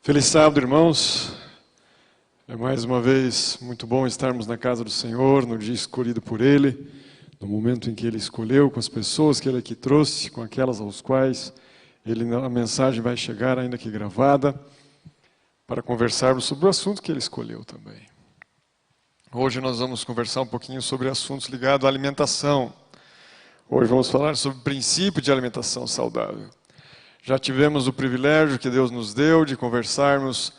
Feliz sábado, irmãos. É mais uma vez muito bom estarmos na casa do Senhor, no dia escolhido por Ele, no momento em que Ele escolheu, com as pessoas que Ele aqui trouxe, com aquelas aos quais a mensagem vai chegar, ainda que gravada, para conversarmos sobre o assunto que Ele escolheu também. Hoje nós vamos conversar um pouquinho sobre assuntos ligados à alimentação. Hoje vamos falar sobre o princípio de alimentação saudável. Já tivemos o privilégio que Deus nos deu de conversarmos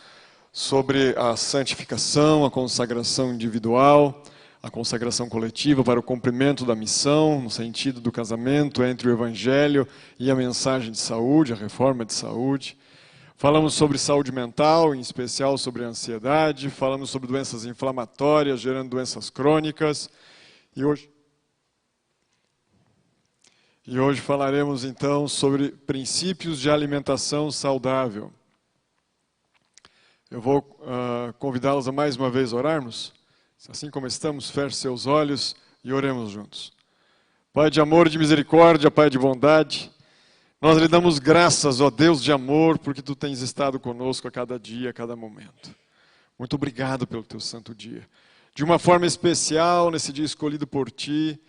sobre a santificação, a consagração individual, a consagração coletiva para o cumprimento da missão, no sentido do casamento entre o Evangelho e a mensagem de saúde, a reforma de saúde. Falamos sobre saúde mental, em especial sobre a ansiedade, falamos sobre doenças inflamatórias, gerando doenças crônicas, e hoje falaremos então sobre princípios de alimentação saudável. Eu vou convidá-los a mais uma vez orarmos. Assim como estamos, feche seus olhos e oremos juntos. Pai de amor e de misericórdia, Pai de bondade, nós lhe damos graças, ó Deus de amor, porque Tu tens estado conosco a cada dia, a cada momento. Muito obrigado pelo Teu santo dia. De uma forma especial, nesse dia escolhido por Ti,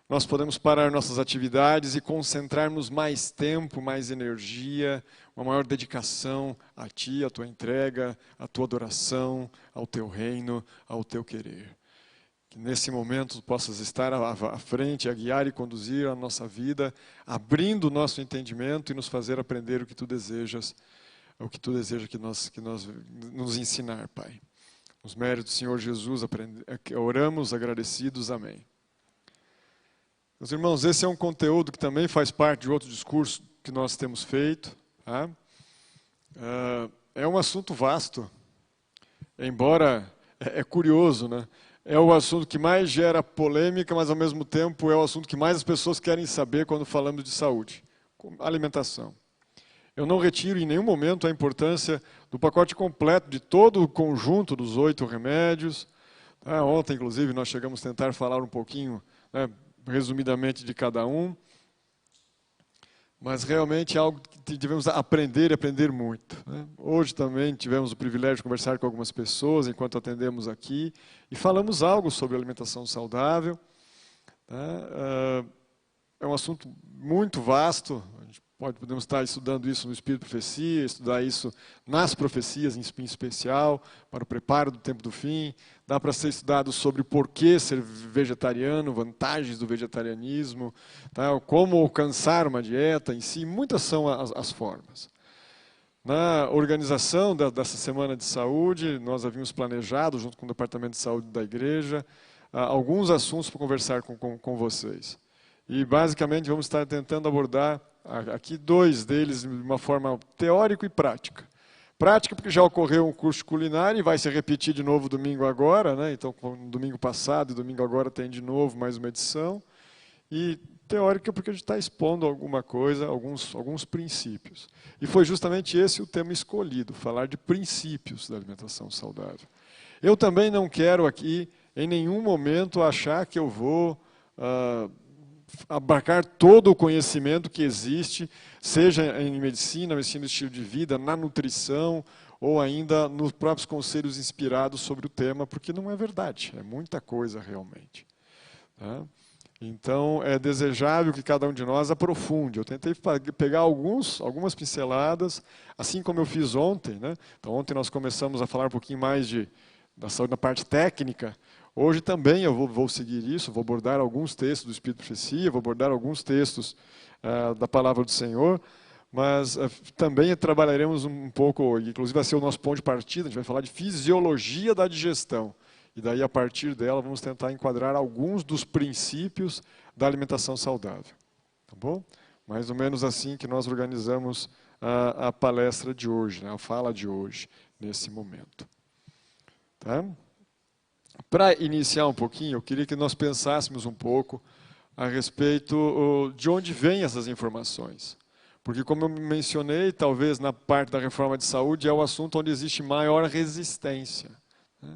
nós podemos parar nossas atividades e concentrarmos mais tempo, mais energia, uma maior dedicação a Ti, a Tua entrega, a Tua adoração, ao Teu reino, ao Teu querer. Que nesse momento possas estar à frente, a guiar e conduzir a nossa vida, abrindo o nosso entendimento e nos fazer aprender o que Tu desejas, que nós nos ensinar, Pai. Nos méritos do Senhor Jesus, oramos agradecidos, amém. Meus irmãos, esse é um conteúdo que também faz parte de outro discurso que nós temos feito. Tá? É um assunto vasto, embora é curioso, né? É o assunto que mais gera polêmica, mas ao mesmo tempo é o assunto que mais as pessoas querem saber quando falamos de saúde, alimentação. Eu não retiro em nenhum momento a importância do pacote completo de todo o conjunto dos 8 remédios. Tá? Ontem, inclusive, nós chegamos a tentar falar um pouquinho, né, resumidamente de cada um, mas realmente é algo que devemos aprender e aprender muito. Né? Hoje também tivemos o privilégio de conversar com algumas pessoas enquanto atendemos aqui e falamos algo sobre alimentação saudável. Tá? É um assunto muito vasto, podemos estar estudando isso no Espírito de Profecia, estudar isso nas profecias em especial, para o preparo do tempo do fim. Dá para ser estudado sobre o porquê ser vegetariano, vantagens do vegetarianismo, tá? Como alcançar uma dieta em si, muitas são as formas. Na organização dessa Semana de Saúde, nós havíamos planejado, junto com o Departamento de Saúde da Igreja, alguns assuntos para conversar com vocês. E basicamente vamos estar tentando abordar aqui 2 deles de uma forma teórica e prática. Prática porque já ocorreu um curso culinário e vai se repetir de novo domingo agora, né? Então, domingo passado e domingo agora tem de novo mais uma edição. E teórica porque a gente está expondo alguma coisa, alguns princípios. E foi justamente esse o tema escolhido, falar de princípios da alimentação saudável. Eu também não quero aqui, em nenhum momento, achar que eu vou abarcar todo o conhecimento que existe, seja em medicina do estilo de vida, na nutrição, ou ainda nos próprios conselhos inspirados sobre o tema, porque não é verdade, é muita coisa realmente. Tá? Então, é desejável que cada um de nós aprofunde. Eu tentei pegar algumas pinceladas, assim como eu fiz ontem. Né? Então, ontem nós começamos a falar um pouquinho mais da saúde na parte técnica. Hoje também eu vou seguir isso, vou abordar alguns textos do Espírito de Profecia, vou abordar alguns textos da Palavra do Senhor, mas também trabalharemos um pouco, inclusive vai ser o nosso ponto de partida, a gente vai falar de fisiologia da digestão. E daí, a partir dela, vamos tentar enquadrar alguns dos princípios da alimentação saudável. Tá bom? Mais ou menos assim que nós organizamos a palestra de hoje, né? A fala de hoje, nesse momento. Tá? Para iniciar um pouquinho, eu queria que nós pensássemos um pouco a respeito de onde vêm essas informações. Porque, como eu mencionei, talvez na parte da reforma de saúde é o assunto onde existe maior resistência. Né?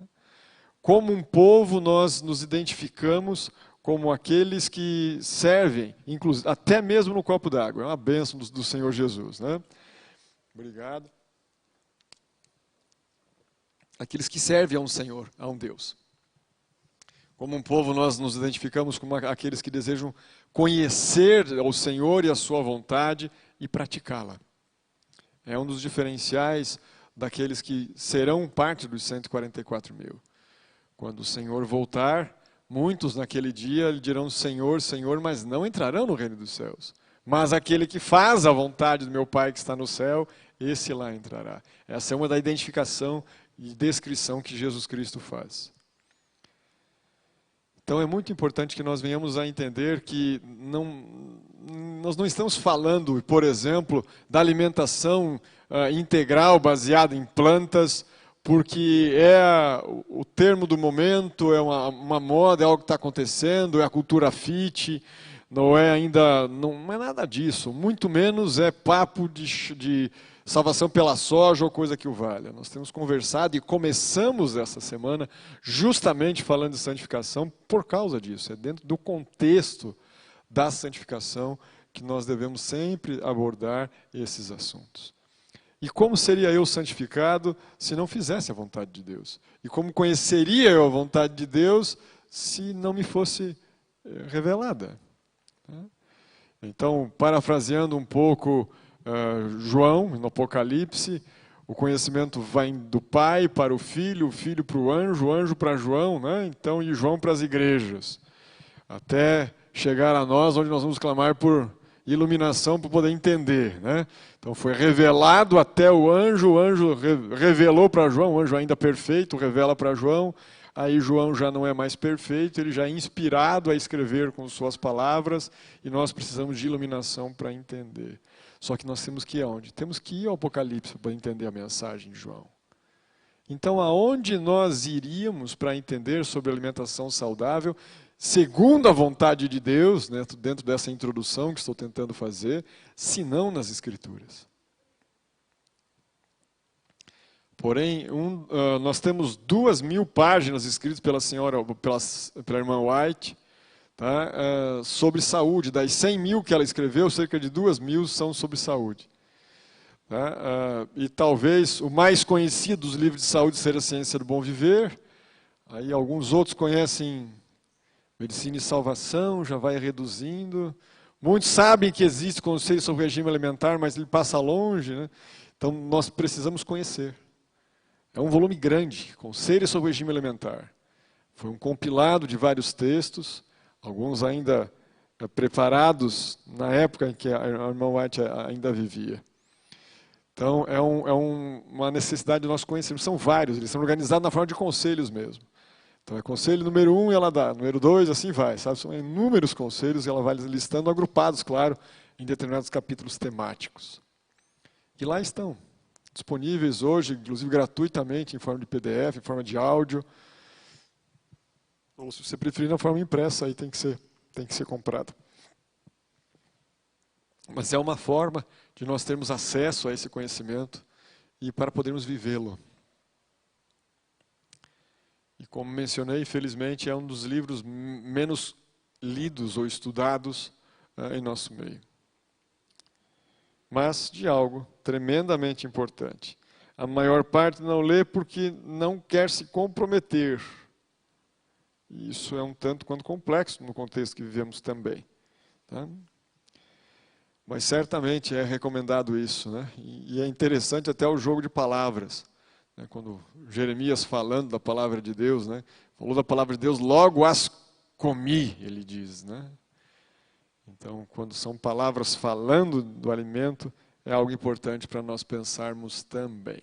Como um povo, nós nos identificamos como aqueles que servem, inclusive, até mesmo no copo d'água. É uma bênção do Senhor Jesus. Né? Obrigado. aqueles que servem a um Senhor, a um Deus. Como um povo, nós nos identificamos como aqueles que desejam conhecer o Senhor e a sua vontade e praticá-la. É um dos diferenciais daqueles que serão parte dos 144 mil. Quando o Senhor voltar, muitos naquele dia lhe dirão Senhor, Senhor, mas não entrarão no reino dos céus. Mas aquele que faz a vontade do meu Pai que está no céu, esse lá entrará. Essa é uma da identificação e descrição que Jesus Cristo faz. Então é muito importante que nós venhamos a entender que nós não estamos falando, por exemplo, da alimentação integral baseada em plantas, porque é o termo do momento, é uma moda, é algo que está acontecendo, é a cultura fit, não é nada disso, muito menos é papo de salvação pela soja ou coisa que o valha. Nós temos conversado e começamos essa semana justamente falando de santificação por causa disso. É dentro do contexto da santificação que nós devemos sempre abordar esses assuntos. E como seria eu santificado se não fizesse a vontade de Deus? E como conheceria eu a vontade de Deus se não me fosse revelada? Então, parafraseando um pouco João, no Apocalipse, o conhecimento vai do Pai para o Filho para o anjo para João, né? Então, e João para as igrejas, até chegar a nós, onde nós vamos clamar por iluminação para poder entender, né? Então, foi revelado até o anjo revelou para João, o anjo ainda perfeito, revela para João, aí João já não é mais perfeito, ele já é inspirado a escrever com suas palavras, e nós precisamos de iluminação para entender. Só que nós temos que ir aonde? Temos que ir ao Apocalipse para entender a mensagem de João. Então, aonde nós iríamos para entender sobre alimentação saudável, segundo a vontade de Deus, né, dentro dessa introdução que estou tentando fazer, se não nas Escrituras? Porém, nós temos 2.000 páginas escritas pela irmã White, tá, sobre saúde. Das 100.000 que ela escreveu, cerca de 2.000 são sobre saúde. Tá? E talvez o mais conhecido dos livros de saúde seja a Ciência do Bom Viver. Aí alguns outros conhecem Medicina e Salvação, já vai reduzindo. Muitos sabem que existe conselho sobre o regime alimentar, mas ele passa longe, né? Então nós precisamos conhecer. É um volume grande, Conselho sobre o Regime Alimentar. Foi um compilado de vários textos, alguns ainda preparados na época em que a irmã White ainda vivia. Então, é uma necessidade de nós conhecermos. São vários, eles são organizados na forma de conselhos mesmo. Então, é conselho número 1, ela dá, número 2, assim vai. Sabe? São inúmeros conselhos, ela vai listando, agrupados, claro, em determinados capítulos temáticos. E lá estão, disponíveis hoje, inclusive gratuitamente, em forma de PDF, em forma de áudio. Ou se você preferir na forma impressa, aí tem que ser comprado. Mas é uma forma de nós termos acesso a esse conhecimento e para podermos vivê-lo. E como mencionei, infelizmente, é um dos livros menos lidos ou estudados em nosso meio. Mas de algo tremendamente importante. A maior parte não lê porque não quer se comprometer. E isso é um tanto quanto complexo no contexto que vivemos também. Tá? Mas certamente é recomendado isso, né? E é interessante até o jogo de palavras. Né? Quando Jeremias falando da palavra de Deus, né? Falou da palavra de Deus, logo as comi, ele diz, né? Então, quando são palavras falando do alimento, é algo importante para nós pensarmos também.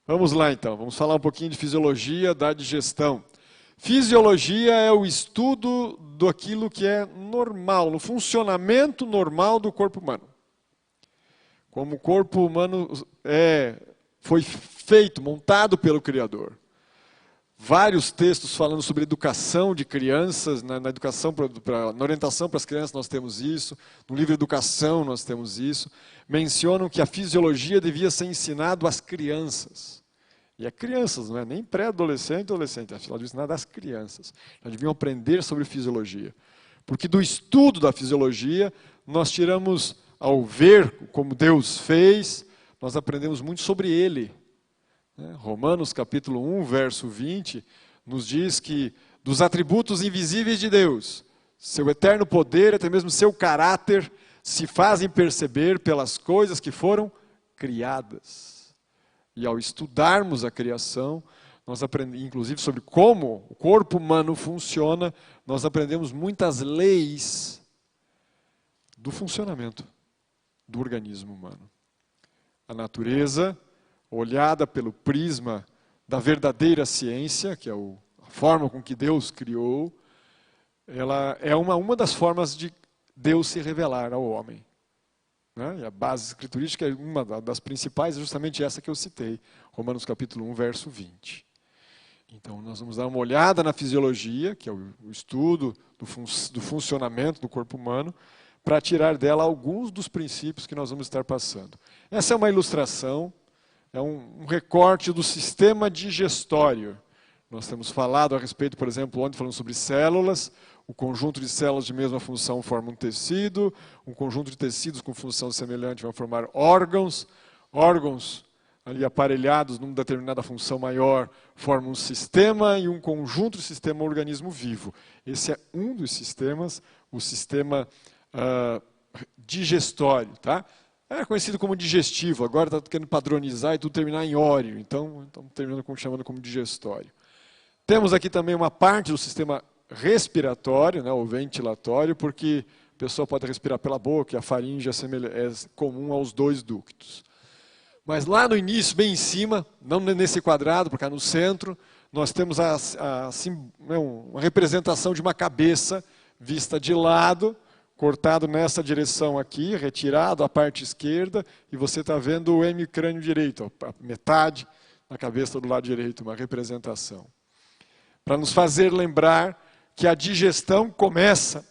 Vamos lá então, vamos falar um pouquinho de fisiologia da digestão. Fisiologia é o estudo daquilo que é normal, no funcionamento normal do corpo humano. Como o corpo humano foi feito, montado pelo Criador. Vários textos falando sobre educação de crianças, na educação, na orientação para as crianças nós temos isso, no livro Educação nós temos isso, mencionam que a fisiologia devia ser ensinado às crianças. E é crianças, não é nem pré-adolescente, adolescente, afinal de ensinar às crianças. Já deviam aprender sobre fisiologia. Porque do estudo da fisiologia, nós tiramos, ao ver como Deus fez, nós aprendemos muito sobre Ele. Romanos capítulo 1, verso 20, nos diz que dos atributos invisíveis de Deus, seu eterno poder, até mesmo seu caráter, se fazem perceber pelas coisas que foram criadas. E ao estudarmos a criação, nós aprendemos, inclusive, sobre como o corpo humano funciona, nós aprendemos muitas leis do funcionamento do organismo humano. A natureza, olhada pelo prisma da verdadeira ciência, que é a forma com que Deus criou, ela é uma das formas de Deus se revelar ao homem. E a base escriturística, uma das principais, é justamente essa que eu citei, Romanos capítulo 1, verso 20. Então, nós vamos dar uma olhada na fisiologia, que é o estudo do funcionamento do corpo humano, para tirar dela alguns dos princípios que nós vamos estar passando. Essa é uma ilustração, é um recorte do sistema digestório. Nós temos falado a respeito, por exemplo, ontem falamos sobre células. O conjunto de células de mesma função forma um tecido, um conjunto de tecidos com função semelhante vai formar órgãos, órgãos ali aparelhados numa determinada função maior formam um sistema e um conjunto de sistema organismo vivo. Esse é um dos sistemas, o sistema digestório, tá? É conhecido como digestivo, agora está querendo padronizar e tudo terminar em óreo, então estamos chamando como digestório. Temos aqui também uma parte do sistema respiratório, ou ventilatório, porque a pessoa pode respirar pela boca e a faringe é comum aos dois ductos. Mas lá no início, bem em cima, não nesse quadrado, porque cá no centro, nós temos uma representação de uma cabeça vista de lado, cortado nessa direção aqui, retirado a parte esquerda, e você está vendo o hemicrânio direito, a metade da cabeça do lado direito, uma representação. Para nos fazer lembrar que a digestão começa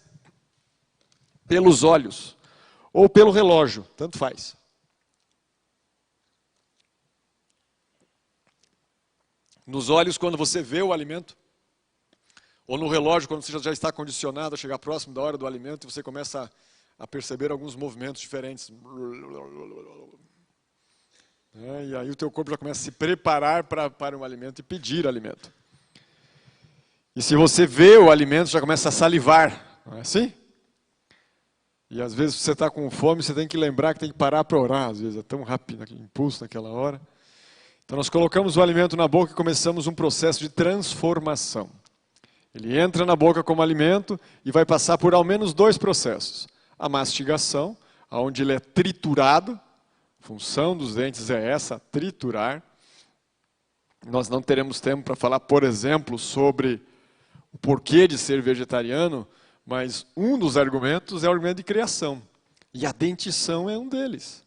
pelos olhos ou pelo relógio, tanto faz. Nos olhos, quando você vê o alimento, ou no relógio, quando você já está condicionado a chegar próximo da hora do alimento e você começa a perceber alguns movimentos diferentes. E aí o teu corpo já começa a se preparar para um alimento e pedir alimento. E se você vê o alimento, já começa a salivar, não é assim? E às vezes você está com fome, você tem que lembrar que tem que parar para orar, às vezes é tão rápido, aquele impulso naquela hora. Então nós colocamos o alimento na boca e começamos um processo de transformação. Ele entra na boca como alimento e vai passar por ao menos dois processos. A mastigação, onde ele é triturado, a função dos dentes é essa, triturar. Nós não teremos tempo para falar, por exemplo, sobre o porquê de ser vegetariano, mas um dos argumentos é o argumento de criação. E a dentição é um deles.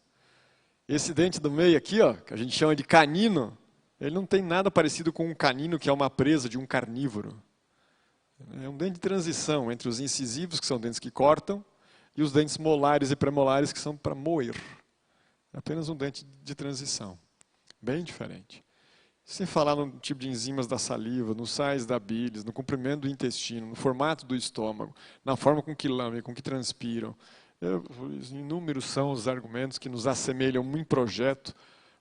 Esse dente do meio aqui, que a gente chama de canino, ele não tem nada parecido com um canino, que é uma presa de um carnívoro. É um dente de transição entre os incisivos, que são dentes que cortam, e os dentes molares e premolares, que são para moer. É apenas um dente de transição. Bem diferente. Sem falar no tipo de enzimas da saliva, nos sais da bilis, no comprimento do intestino, no formato do estômago, na forma com que lamem, com que transpiram. Inúmeros são os argumentos que nos assemelham em projeto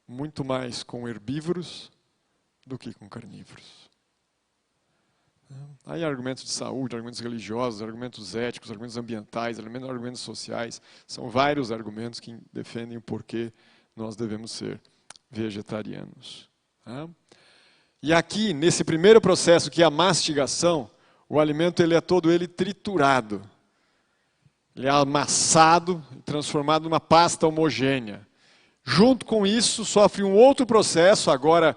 muito mais com herbívoros do que com carnívoros. Aí argumentos de saúde, argumentos religiosos, argumentos éticos, argumentos ambientais, argumentos sociais. São vários argumentos que defendem o porquê nós devemos ser vegetarianos. E aqui, nesse primeiro processo, que é a mastigação, o alimento ele é todo ele triturado. Ele é amassado, transformado numa pasta homogênea. Junto com isso, sofre um outro processo, agora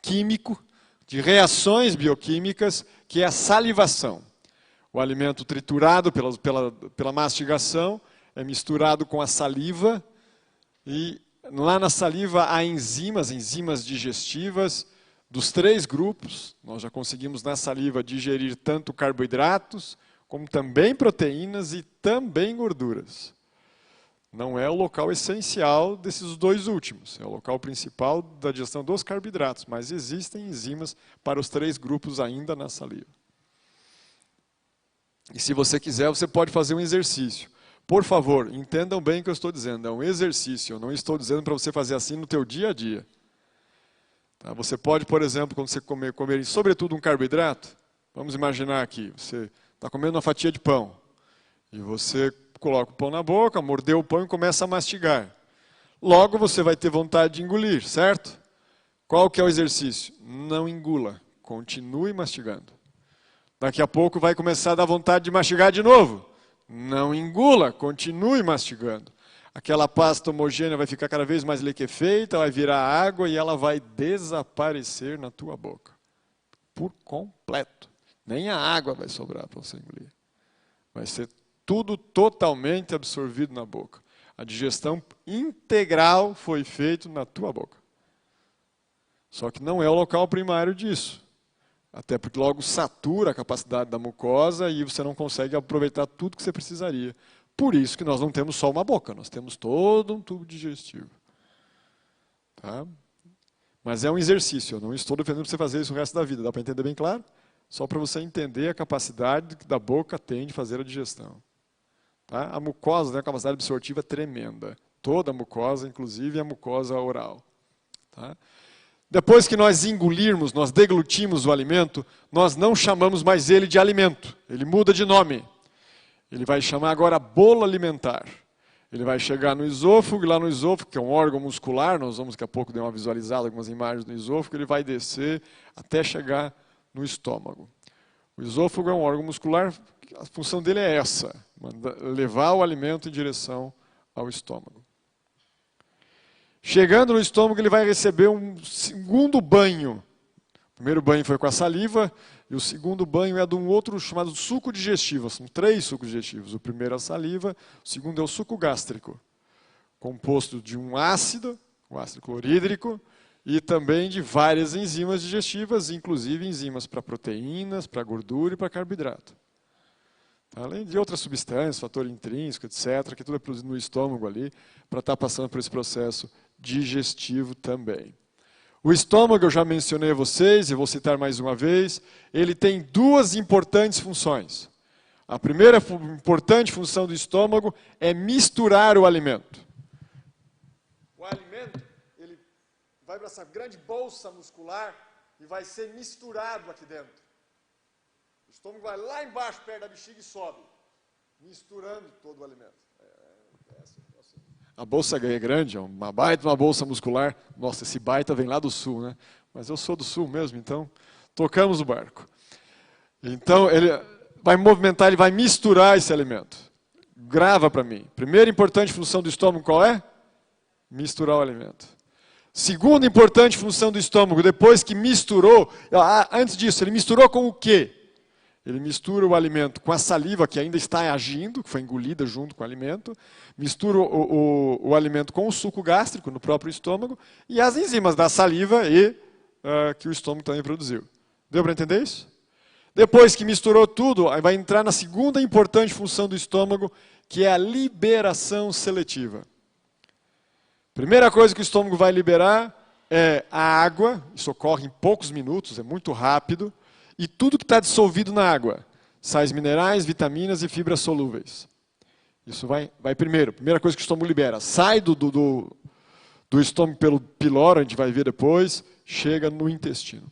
químico, de reações bioquímicas, que é a salivação. O alimento triturado pela mastigação é misturado com a saliva, e lá na saliva há enzimas digestivas, dos três grupos. Nós já conseguimos na saliva digerir tanto carboidratos, como também proteínas e também gorduras. Não é o local essencial desses dois últimos, é o local principal da digestão dos carboidratos, mas existem enzimas para os três grupos ainda na saliva. E se você quiser, você pode fazer um exercício. Por favor, entendam bem o que eu estou dizendo, é um exercício, eu não estou dizendo para você fazer assim no teu dia a dia. Tá? Você pode, por exemplo, quando você comer sobretudo um carboidrato, vamos imaginar aqui, você está comendo uma fatia de pão, e você coloca o pão na boca, mordeu o pão e começa a mastigar. Logo você vai ter vontade de engolir, certo? Qual que é o exercício? Não engula, continue mastigando. Daqui a pouco vai começar a dar vontade de mastigar de novo. Não engula, continue mastigando. Aquela pasta homogênea vai ficar cada vez mais liquefeita, vai virar água e ela vai desaparecer na tua boca. Por completo. Nem a água vai sobrar para você engolir. Vai ser tudo totalmente absorvido na boca. A digestão integral foi feita na tua boca. Só que não é o local primário disso. Até porque logo satura a capacidade da mucosa e você não consegue aproveitar tudo que você precisaria. Por isso que nós não temos só uma boca, nós temos todo um tubo digestivo. Tá? Mas é um exercício, eu não estou defendendo você fazer isso o resto da vida, dá para entender bem claro? Só para você entender a capacidade que da boca tem de fazer a digestão. Tá? A mucosa tem uma capacidade absortiva tremenda. Toda a mucosa, inclusive a mucosa oral. Tá? Depois que nós engolirmos, nós deglutimos o alimento, nós não chamamos mais ele de alimento. Ele muda de nome. Ele vai chamar agora bolo alimentar. Ele vai chegar no esôfago, e lá no esôfago, que é um órgão muscular, nós vamos daqui a pouco dar uma visualizada, algumas imagens do esôfago, ele vai descer até chegar no estômago. O esôfago é um órgão muscular, a função dele é essa, levar o alimento em direção ao estômago. Chegando no estômago, ele vai receber um segundo banho. O primeiro banho foi com a saliva, e o segundo banho é de um outro chamado suco digestivo. São 3 sucos digestivos. O primeiro é a saliva, o segundo é o suco gástrico, composto de um ácido clorídrico, e também de várias enzimas digestivas, inclusive enzimas para proteínas, para gordura e para carboidrato. Além de outras substâncias, fator intrínseco, etc., que tudo é produzido no estômago ali, para estar passando por esse processo digestivo também. O estômago, eu já mencionei a vocês, e vou citar mais uma vez, ele tem 2 importantes funções. A primeira importante função do estômago é misturar o alimento. O alimento, ele vai para essa grande bolsa muscular e vai ser misturado aqui dentro. O estômago vai lá embaixo, perto da bexiga, e sobe, misturando todo o alimento. A bolsa é grande, é uma baita uma bolsa muscular. Nossa, esse baita vem lá do sul, né? Mas eu sou do sul mesmo, então tocamos o barco. Então, ele vai movimentar, ele vai misturar esse alimento. Grava para mim. Primeira importante função do estômago qual é? Misturar o alimento. Segunda importante função do estômago, depois que misturou, antes disso, ele misturou com o quê? Ele mistura o alimento com a saliva, que ainda está agindo, que foi engolida junto com o alimento, mistura o alimento com o suco gástrico no próprio estômago e as enzimas da saliva que o estômago também produziu. Deu para entender isso? Depois que misturou tudo, aí vai entrar na segunda importante função do estômago, que é a liberação seletiva. Primeira coisa que o estômago vai liberar é a água, isso ocorre em poucos minutos, é muito rápido, e tudo que está dissolvido na água, sais minerais, vitaminas e fibras solúveis. Isso vai primeiro, primeira coisa que o estômago libera. Sai do estômago pelo piloro, a gente vai ver depois, chega no intestino.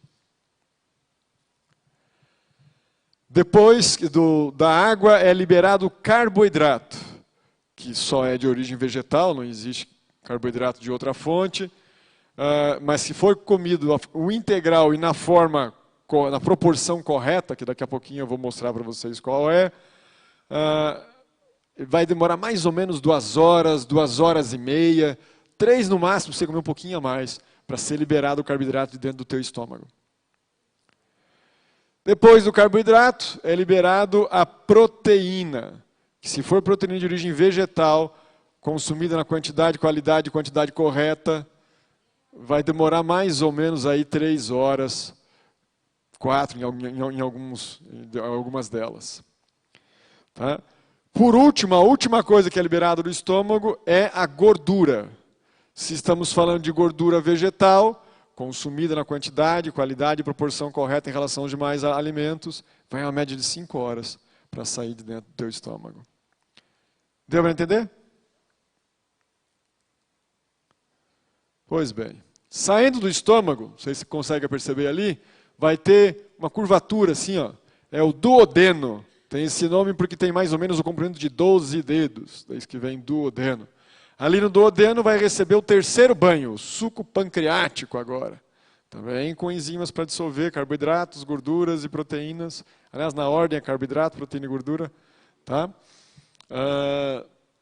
Depois da água é liberado o carboidrato, que só é de origem vegetal, não existe carboidrato de outra fonte, mas se for comido o integral e na proporção correta, que daqui a pouquinho eu vou mostrar para vocês qual é, vai demorar mais ou menos 2 horas, 2 horas e meia, 3 no máximo, você comer um pouquinho a mais, para ser liberado o carboidrato de dentro do teu estômago. Depois do carboidrato, é liberado a proteína, que se for proteína de origem vegetal, consumida na quantidade, qualidade e quantidade correta, vai demorar mais ou menos aí 3 horas, 4 em algumas delas. Tá? Por último, a última coisa que é liberada do estômago é a gordura. Se estamos falando de gordura vegetal, consumida na quantidade, qualidade e proporção correta em relação aos demais alimentos, vai uma média de 5 horas para sair de dentro do teu estômago. Deu para entender? Pois bem. Saindo do estômago, não sei se você consegue perceber ali, vai ter uma curvatura assim, ó. É o duodeno. Tem esse nome porque tem mais ou menos o comprimento de 12 dedos. Daí que vem duodeno. Ali no duodeno vai receber o terceiro banho, o suco pancreático agora. Também com enzimas para dissolver carboidratos, gorduras e proteínas. Aliás, na ordem é carboidrato, proteína e gordura. Tá?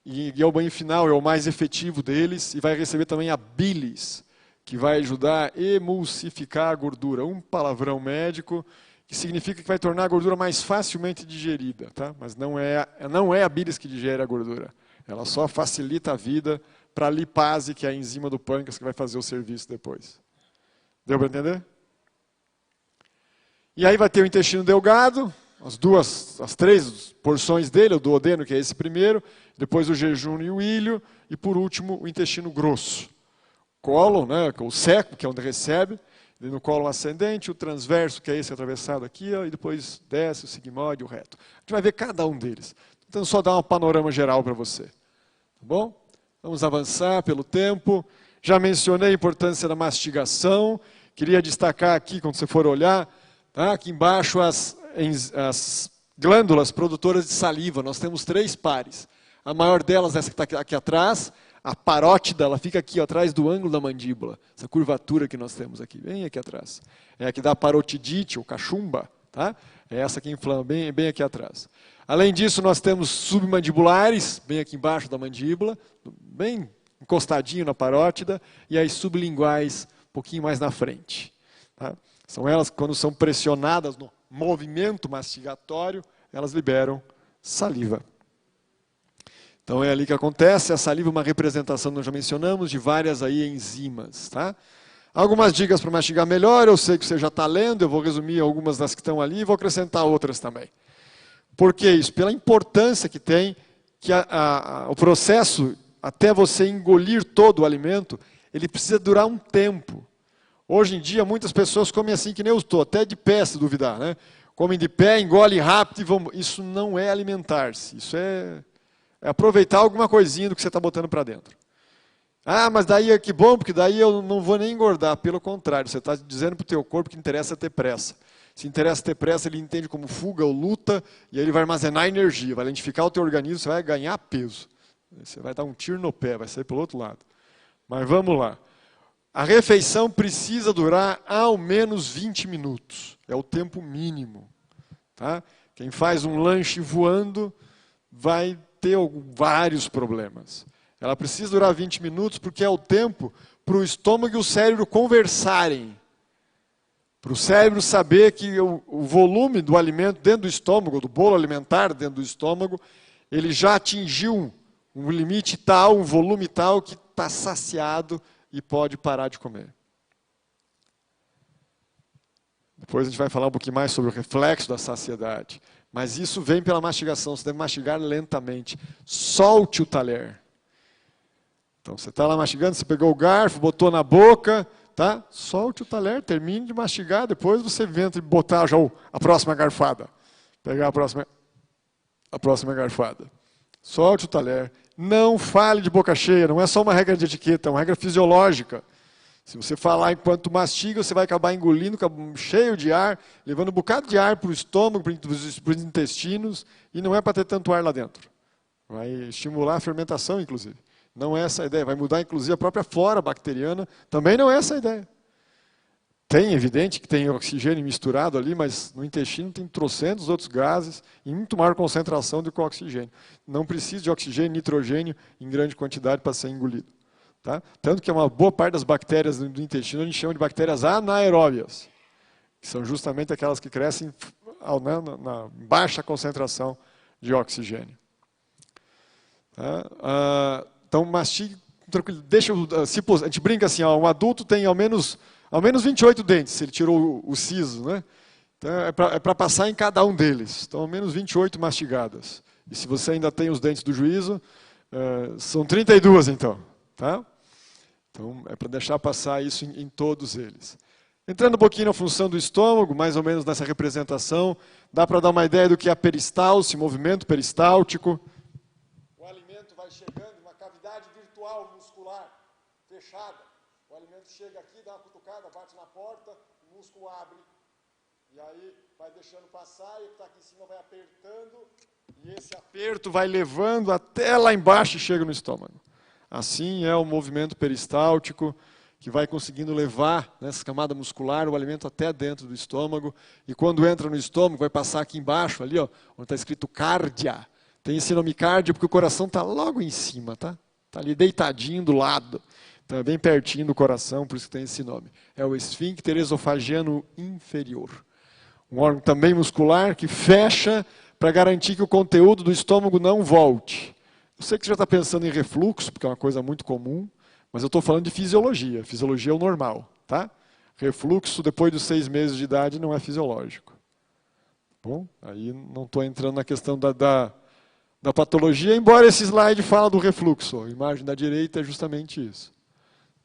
E é o banho final, é o mais efetivo deles. E vai receber também a bilis, que vai ajudar a emulsificar a gordura. Um palavrão médico, que significa que vai tornar a gordura mais facilmente digerida. Tá? Mas não é a bilis que digere a gordura. Ela só facilita a vida para a lipase, que é a enzima do pâncreas, que vai fazer o serviço depois. Deu para entender? E aí vai ter o intestino delgado, as três porções dele, o duodeno, que é esse primeiro, depois o jejum e o ilho, e por último o intestino grosso. Cólon, né, o seco, que é onde recebe, e no cólon ascendente, o transverso, que é esse atravessado aqui, ó, e depois desce o sigmoide e o reto. A gente vai ver cada um deles. Então, só dar um panorama geral para você. Tá bom? Vamos avançar pelo tempo. Já mencionei a importância da mastigação. Queria destacar aqui, quando você for olhar, tá? Aqui embaixo as glândulas produtoras de saliva. Nós temos 3 pares. A maior delas, essa que está aqui atrás, a parótida, ela fica aqui ó, atrás do ângulo da mandíbula. Essa curvatura que nós temos aqui, bem aqui atrás. É a que dá parotidite, ou cachumba. Tá? É essa que inflama, bem aqui atrás. Além disso, nós temos submandibulares, bem aqui embaixo da mandíbula, bem encostadinho na parótida, e as sublinguais, um pouquinho mais na frente. Tá? São elas que, quando são pressionadas no movimento mastigatório, elas liberam saliva. Então é ali que acontece. A saliva é uma representação, nós já mencionamos, de várias aí enzimas. Tá? Algumas dicas para mastigar melhor, eu sei que você já está lendo, eu vou resumir algumas das que estão ali e vou acrescentar outras também. Por que isso? Pela importância que tem que o processo, até você engolir todo o alimento, ele precisa durar um tempo. Hoje em dia, muitas pessoas comem assim que nem eu estou, até de pé, se duvidar. Né? Comem de pé, engolem rápido e vão... Isso não é alimentar-se, isso é aproveitar alguma coisinha do que você está botando para dentro. Ah, mas daí é que bom, porque daí eu não vou nem engordar. Pelo contrário, você está dizendo para o teu corpo que interessa ter pressa. Se interessa ter pressa, ele entende como fuga ou luta, e aí ele vai armazenar energia, vai lentificar o teu organismo, você vai ganhar peso. Você vai dar um tiro no pé, vai sair pelo outro lado. Mas vamos lá. A refeição precisa durar ao menos 20 minutos. É o tempo mínimo. Tá? Quem faz um lanche voando vai ter vários problemas. Ela precisa durar 20 minutos porque é o tempo para o estômago e o cérebro conversarem. Para o cérebro saber que o volume do alimento dentro do estômago, do bolo alimentar dentro do estômago, ele já atingiu um limite tal, um volume tal, que está saciado e pode parar de comer. Depois a gente vai falar um pouquinho mais sobre o reflexo da saciedade. Mas isso vem pela mastigação, você deve mastigar lentamente. Solte o talher. Então você está lá mastigando, você pegou o garfo, botou na boca... Tá? Solte o talher, termine de mastigar, depois você inventa e botar já a próxima garfada. Pegar a próxima garfada. Solte o talher. Não fale de boca cheia, não é só uma regra de etiqueta, é uma regra fisiológica. Se você falar enquanto mastiga, você vai acabar engolindo, cheio de ar, levando um bocado de ar para o estômago, para os intestinos, e não é para ter tanto ar lá dentro. Vai estimular a fermentação, inclusive. Não é essa a ideia. Vai mudar, inclusive, a própria flora bacteriana. Também não é essa a ideia. Tem, evidente, que tem oxigênio misturado ali, mas no intestino tem trocentos outros gases em muito maior concentração do que o oxigênio. Não precisa de oxigênio e nitrogênio em grande quantidade para ser engolido. Tá? Tanto que uma boa parte das bactérias do intestino a gente chama de bactérias anaeróbias, que são justamente aquelas que crescem na baixa concentração de oxigênio. Tá? Então, mastigue tranquilo. A gente brinca assim, ó, um adulto tem ao menos 28 dentes, se ele tirou o siso. Né? Então, é para passar em cada um deles. Então, ao menos 28 mastigadas. E se você ainda tem os dentes do juízo, são 32, então. Tá? Então, é para deixar passar isso em todos eles. Entrando um pouquinho na função do estômago, mais ou menos nessa representação, dá para dar uma ideia do que é a peristalse, movimento peristáltico. O alimento vai chegando em uma cavidade virtual muscular fechada. O alimento chega aqui, dá uma cutucada, bate na porta, o músculo abre. E aí vai deixando passar e o que está aqui em cima vai apertando. E esse aperto vai levando até lá embaixo e chega no estômago. Assim é o movimento peristáltico, que vai conseguindo levar nessa camada muscular o alimento até dentro do estômago. E quando entra no estômago, vai passar aqui embaixo, ali, ó, onde está escrito cárdia. Tem esse nome cárdia porque o coração está logo em cima, tá? Está ali deitadinho do lado. Então é bem pertinho do coração, por isso que tem esse nome. É o esfíncter esofagiano inferior. Um órgão também muscular que fecha para garantir que o conteúdo do estômago não volte. Eu sei que você já está pensando em refluxo, porque é uma coisa muito comum, mas eu estou falando de fisiologia. Fisiologia é o normal, tá? Refluxo depois dos 6 meses de idade não é fisiológico. Bom, aí não estou entrando na questão da patologia, embora esse slide fala do refluxo. A imagem da direita é justamente isso.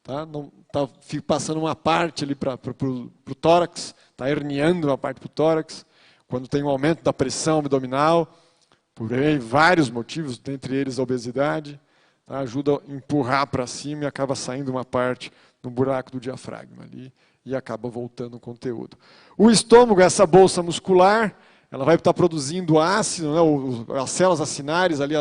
Tá? Não está passando uma parte ali para o tórax, está herniando uma parte para o tórax, quando tem um aumento da pressão abdominal, por aí, vários motivos, dentre eles a obesidade, tá? Ajuda a empurrar para cima e acaba saindo uma parte no buraco do diafragma ali e acaba voltando o conteúdo. O estômago, essa bolsa muscular, ela vai estar produzindo ácido, né? As células acinárias ali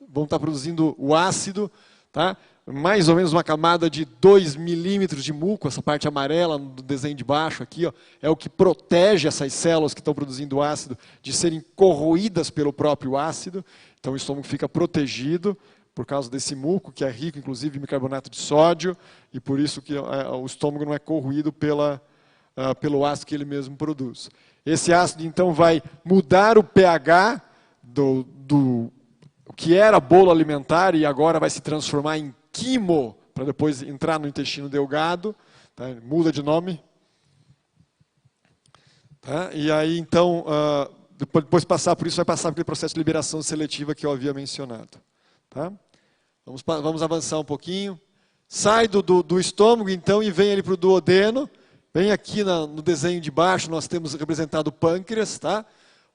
vão estar produzindo o ácido, tá? Mais ou menos uma camada de 2 milímetros de muco, essa parte amarela do desenho de baixo aqui, ó, é o que protege essas células que estão produzindo ácido de serem corroídas pelo próprio ácido. Então o estômago fica protegido por causa desse muco, que é rico inclusive em bicarbonato de sódio, e por isso que o estômago não é corroído pelo ácido que ele mesmo produz. Esse ácido então vai mudar o pH do que era bolo alimentar e agora vai se transformar em quimo, para depois entrar no intestino delgado, tá? Muda de nome. Tá? E aí, então, depois de passar por isso, vai passar por aquele processo de liberação seletiva que eu havia mencionado. Tá? Vamos avançar um pouquinho. Sai do estômago, então, e vem ali para o duodeno. Bem aqui no desenho de baixo, nós temos representado o pâncreas. Tá?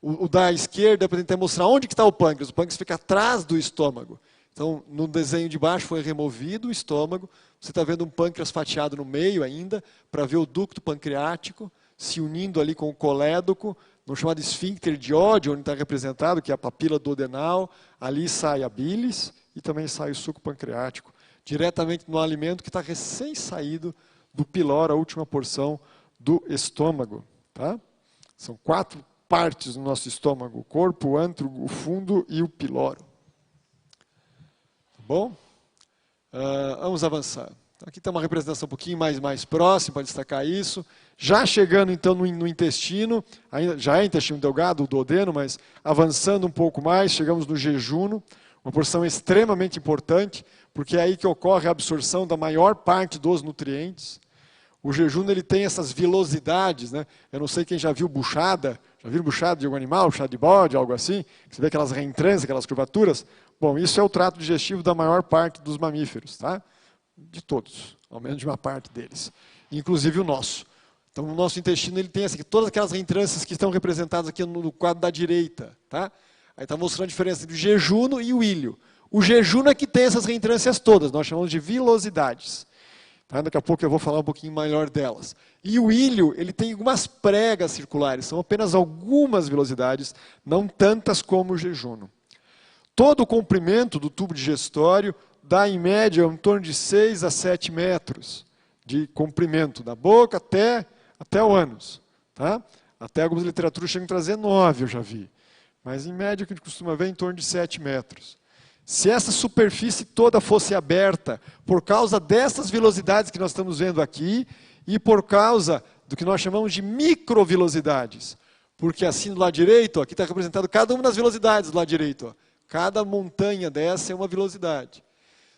O da esquerda, para tentar mostrar onde que está o pâncreas. O pâncreas fica atrás do estômago. Então, no desenho de baixo foi removido o estômago. Você está vendo um pâncreas fatiado no meio ainda, para ver o ducto pancreático se unindo ali com o colédoco, no chamado esfíncter de Oddi, onde está representado, que é a papila duodenal. Ali sai a bilis e também sai o suco pancreático, diretamente no alimento que está recém-saído do piloro, a última porção do estômago. Tá? São 4 partes no nosso estômago: o corpo, o antro, o fundo e o piloro. Bom, vamos avançar. Aqui está uma representação um pouquinho mais próxima para destacar isso. Já chegando então no intestino, ainda, já é intestino delgado, o duodeno, mas avançando um pouco mais, chegamos no jejuno, uma porção extremamente importante, porque é aí que ocorre a absorção da maior parte dos nutrientes. O jejuno ele tem essas vilosidades, né? Eu não sei quem já viu buchada, já viram buchada de algum animal, buchada de bode, algo assim? Você vê aquelas reentrâncias, aquelas curvaturas? Bom, isso é o trato digestivo da maior parte dos mamíferos, tá? De todos, ao menos de uma parte deles, inclusive o nosso. Então, o nosso intestino ele tem todas aquelas reentrâncias que estão representadas aqui no quadro da direita, tá? Aí está mostrando a diferença entre o jejuno e o ilho. O jejuno é que tem essas reentrâncias todas, nós chamamos de vilosidades. Tá? Daqui a pouco eu vou falar um pouquinho melhor delas. E o ilho, ele tem algumas pregas circulares, são apenas algumas vilosidades, não tantas como o jejuno. Todo o comprimento do tubo digestório dá, em média, em torno de 6 a 7 metros de comprimento, da boca até o ânus. Tá? Até algumas literaturas chegam a trazer 9, eu já vi. Mas, em média, o que a gente costuma ver é em torno de 7 metros. Se essa superfície toda fosse aberta, por causa dessas velocidades que nós estamos vendo aqui, e por causa do que nós chamamos de microvelocidades, porque assim do lado direito, ó, aqui está representado cada uma das velocidades do lado direito. Ó. Cada montanha dessa é uma velocidade.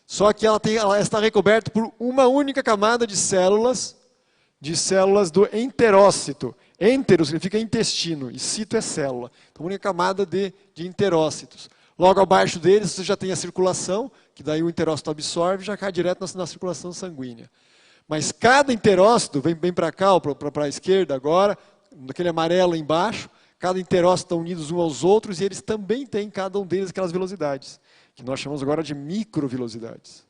Só que ela está recoberta por uma única camada de células do enterócito. Entero significa intestino, e cito é célula. Então, uma única camada de enterócitos. Logo abaixo deles, você já tem a circulação, que daí o enterócito absorve e já cai direto na circulação sanguínea. Mas cada enterócito, vem bem para cá, para a esquerda agora, naquele amarelo embaixo, cada enterócito estão unidos uns aos outros e eles também têm, cada um deles, aquelas velocidades, que nós chamamos agora de microvelocidades.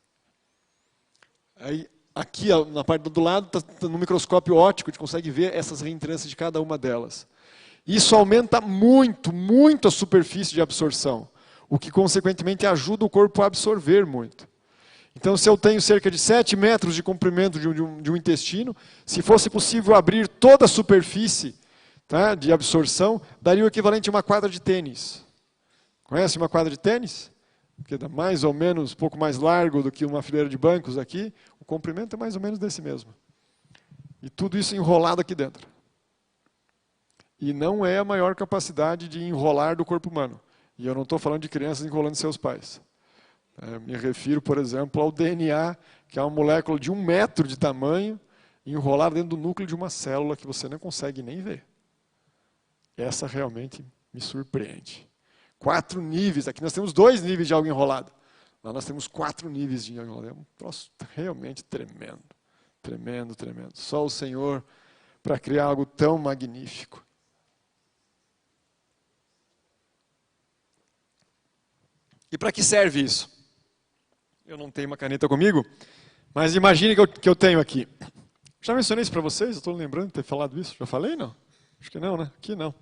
Aí, aqui na parte do lado, no microscópio óptico, a gente consegue ver essas reentrâncias de cada uma delas. Isso aumenta muito, muito a superfície de absorção, o que consequentemente ajuda o corpo a absorver muito. Então, se eu tenho cerca de 7 metros de comprimento de um intestino, se fosse possível abrir toda a superfície, tá, de absorção, daria o equivalente a uma quadra de tênis. Conhece uma quadra de tênis? Que é mais ou menos, um pouco mais largo do que uma fileira de bancos aqui. O comprimento é mais ou menos desse mesmo. E tudo isso enrolado aqui dentro. E não é a maior capacidade de enrolar do corpo humano. E eu não estou falando de crianças enrolando seus pais. Me refiro, por exemplo, ao DNA, que é uma molécula de 1 metro de tamanho, enrolada dentro do núcleo de uma célula que você não consegue nem ver. Essa realmente me surpreende. 4 níveis, aqui nós temos 2 níveis de algo enrolado. Lá nós temos 4 níveis de algo enrolado. É um troço realmente tremendo. Tremendo, tremendo. Só o Senhor para criar algo tão magnífico. E para que serve isso? Eu não tenho uma caneta comigo, mas imagine que eu tenho aqui. Já mencionei isso para vocês? Eu estou lembrando de ter falado isso. Já falei, não? Acho que não, né? Aqui não.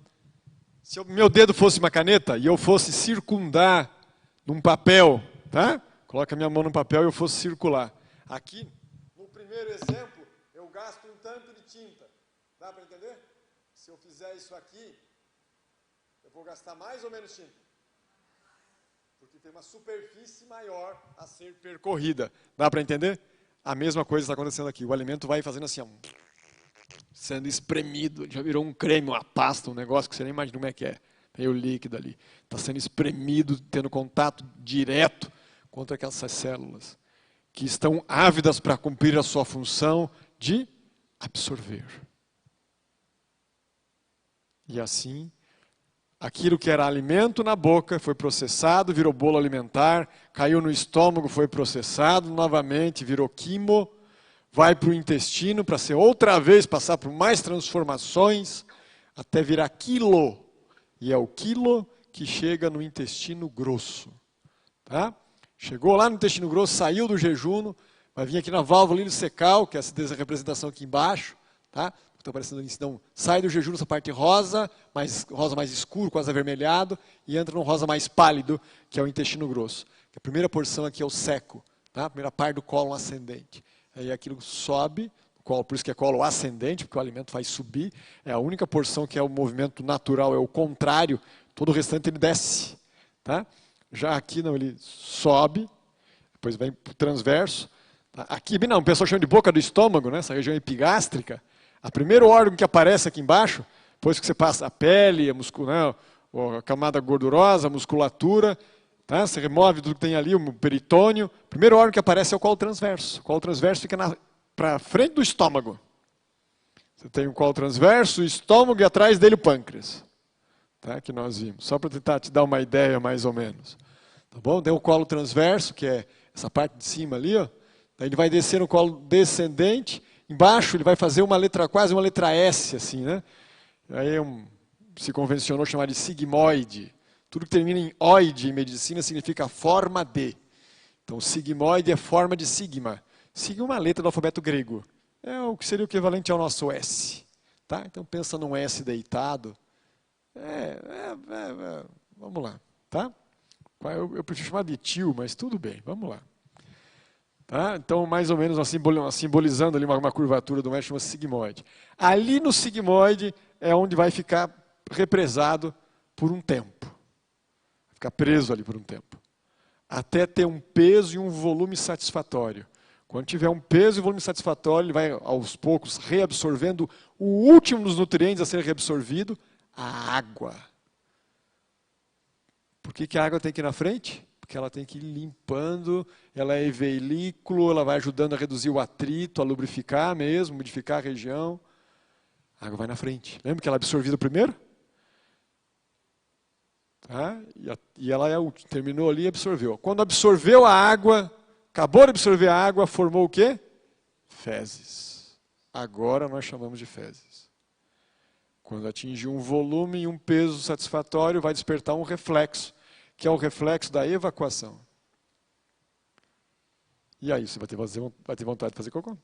Se o meu dedo fosse uma caneta e eu fosse circundar num papel, tá? Coloca a minha mão no papel e eu fosse circular. Aqui, no primeiro exemplo, eu gasto um tanto de tinta. Dá para entender? Se eu fizer isso aqui, eu vou gastar mais ou menos tinta. Porque tem uma superfície maior a ser percorrida. Dá para entender? A mesma coisa está acontecendo aqui. O alimento vai fazendo assim, ó, sendo espremido. Já virou um creme, uma pasta, um negócio que você nem imagina como é que é. Tem o líquido ali. Está sendo espremido, tendo contato direto contra aquelas células que estão ávidas para cumprir a sua função de absorver. E assim, aquilo que era alimento na boca foi processado, virou bolo alimentar, caiu no estômago, foi processado novamente, virou quimo, vai para o intestino para ser outra vez, passar por mais transformações, até virar quilo. E é o quilo que chega no intestino grosso. Tá? Chegou lá no intestino grosso, saiu do jejum, vai vir aqui na válvula ileocecal, que é essa representação aqui embaixo, tá? Está aparecendo ali, então, sai do jejum essa parte rosa mais escuro, quase avermelhado, e entra no rosa mais pálido, que é o intestino grosso. A primeira porção aqui é o seco, tá? A primeira parte do cólon ascendente. Aí aquilo sobe, por isso que é cólon ascendente, porque o alimento vai subir. É a única porção que é o movimento natural, é o contrário, todo o restante ele desce. Tá? Já aqui não, ele sobe, depois vem para o transverso. Tá? Aqui, não, o pessoal chama de boca do estômago, né? Essa região epigástrica. O primeiro órgão que aparece aqui embaixo, depois que você passa a pele, a camada gordurosa, a musculatura, tá? Você remove tudo que tem ali, o peritônio. O primeiro órgão que aparece é o colo transverso. O colo transverso fica para frente do estômago. Você tem o colo transverso, o estômago e atrás dele o pâncreas. Tá? Que nós vimos. Só para tentar te dar uma ideia mais ou menos. Tá bom? Tem o colo transverso, que é essa parte de cima ali, ó. Daí ele vai descer no colo descendente. Embaixo ele vai fazer uma letra, quase uma letra S, assim, né? Aí se convencionou chamar de sigmoide. Tudo que termina em oide em medicina significa forma de. Então, sigmoide é forma de sigma. Sigma é uma letra do alfabeto grego. É o que seria o equivalente ao nosso S. Tá? Então, pensa num S deitado. Vamos lá. Tá? Eu prefiro chamar de tio, mas tudo bem, vamos lá. Tá? Então, mais ou menos simbolizando ali uma curvatura do médico, chama sigmoide. Ali no sigmoide é onde vai ficar represado por um tempo. Vai ficar preso ali por um tempo. Até ter um peso e um volume satisfatório. Quando tiver um peso e volume satisfatório, ele vai aos poucos reabsorvendo o último dos nutrientes a ser reabsorvido, a água. Por que a água tem que ir na frente? Porque ela tem que ir limpando, ela é veículo, ela vai ajudando a reduzir o atrito, a lubrificar mesmo, modificar a região. A água vai na frente. Lembra que ela é absorvida primeiro? Tá? E ela é útil. Terminou ali e absorveu. Quando absorveu a água, acabou de absorver a água, formou o quê? Fezes. Agora nós chamamos de fezes. Quando atingir um volume e um peso satisfatório, vai despertar um reflexo, que é o reflexo da evacuação. E aí você vai ter vontade de fazer cocô.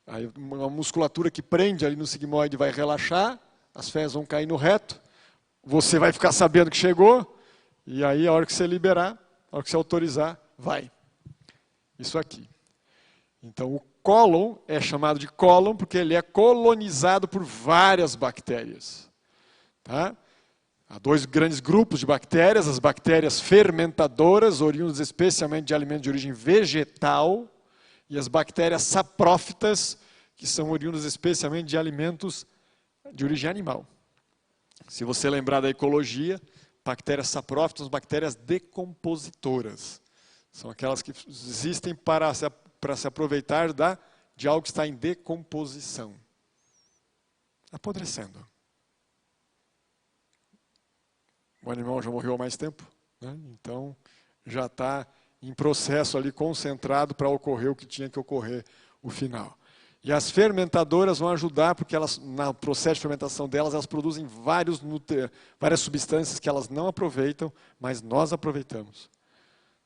Aí uma musculatura que prende ali no sigmoide vai relaxar, as fezes vão cair no reto, você vai ficar sabendo que chegou, e aí a hora que você liberar, a hora que você autorizar, vai. Isso aqui. Então o cólon é chamado de cólon porque ele é colonizado por várias bactérias. Tá? Há dois grandes grupos de bactérias, as bactérias fermentadoras, oriundas especialmente de alimentos de origem vegetal, e as bactérias saprófitas, que são oriundas especialmente de alimentos de origem animal. Se você lembrar da ecologia, bactérias saprófitas são bactérias decompositoras. São aquelas que existem para se aproveitar de algo que está em decomposição. Apodrecendo. O animal já morreu há mais tempo, né? Então já está em processo ali concentrado para ocorrer o que tinha que ocorrer, o final. E as fermentadoras vão ajudar, porque elas, no processo de fermentação delas, elas produzem várias substâncias que elas não aproveitam, mas nós aproveitamos.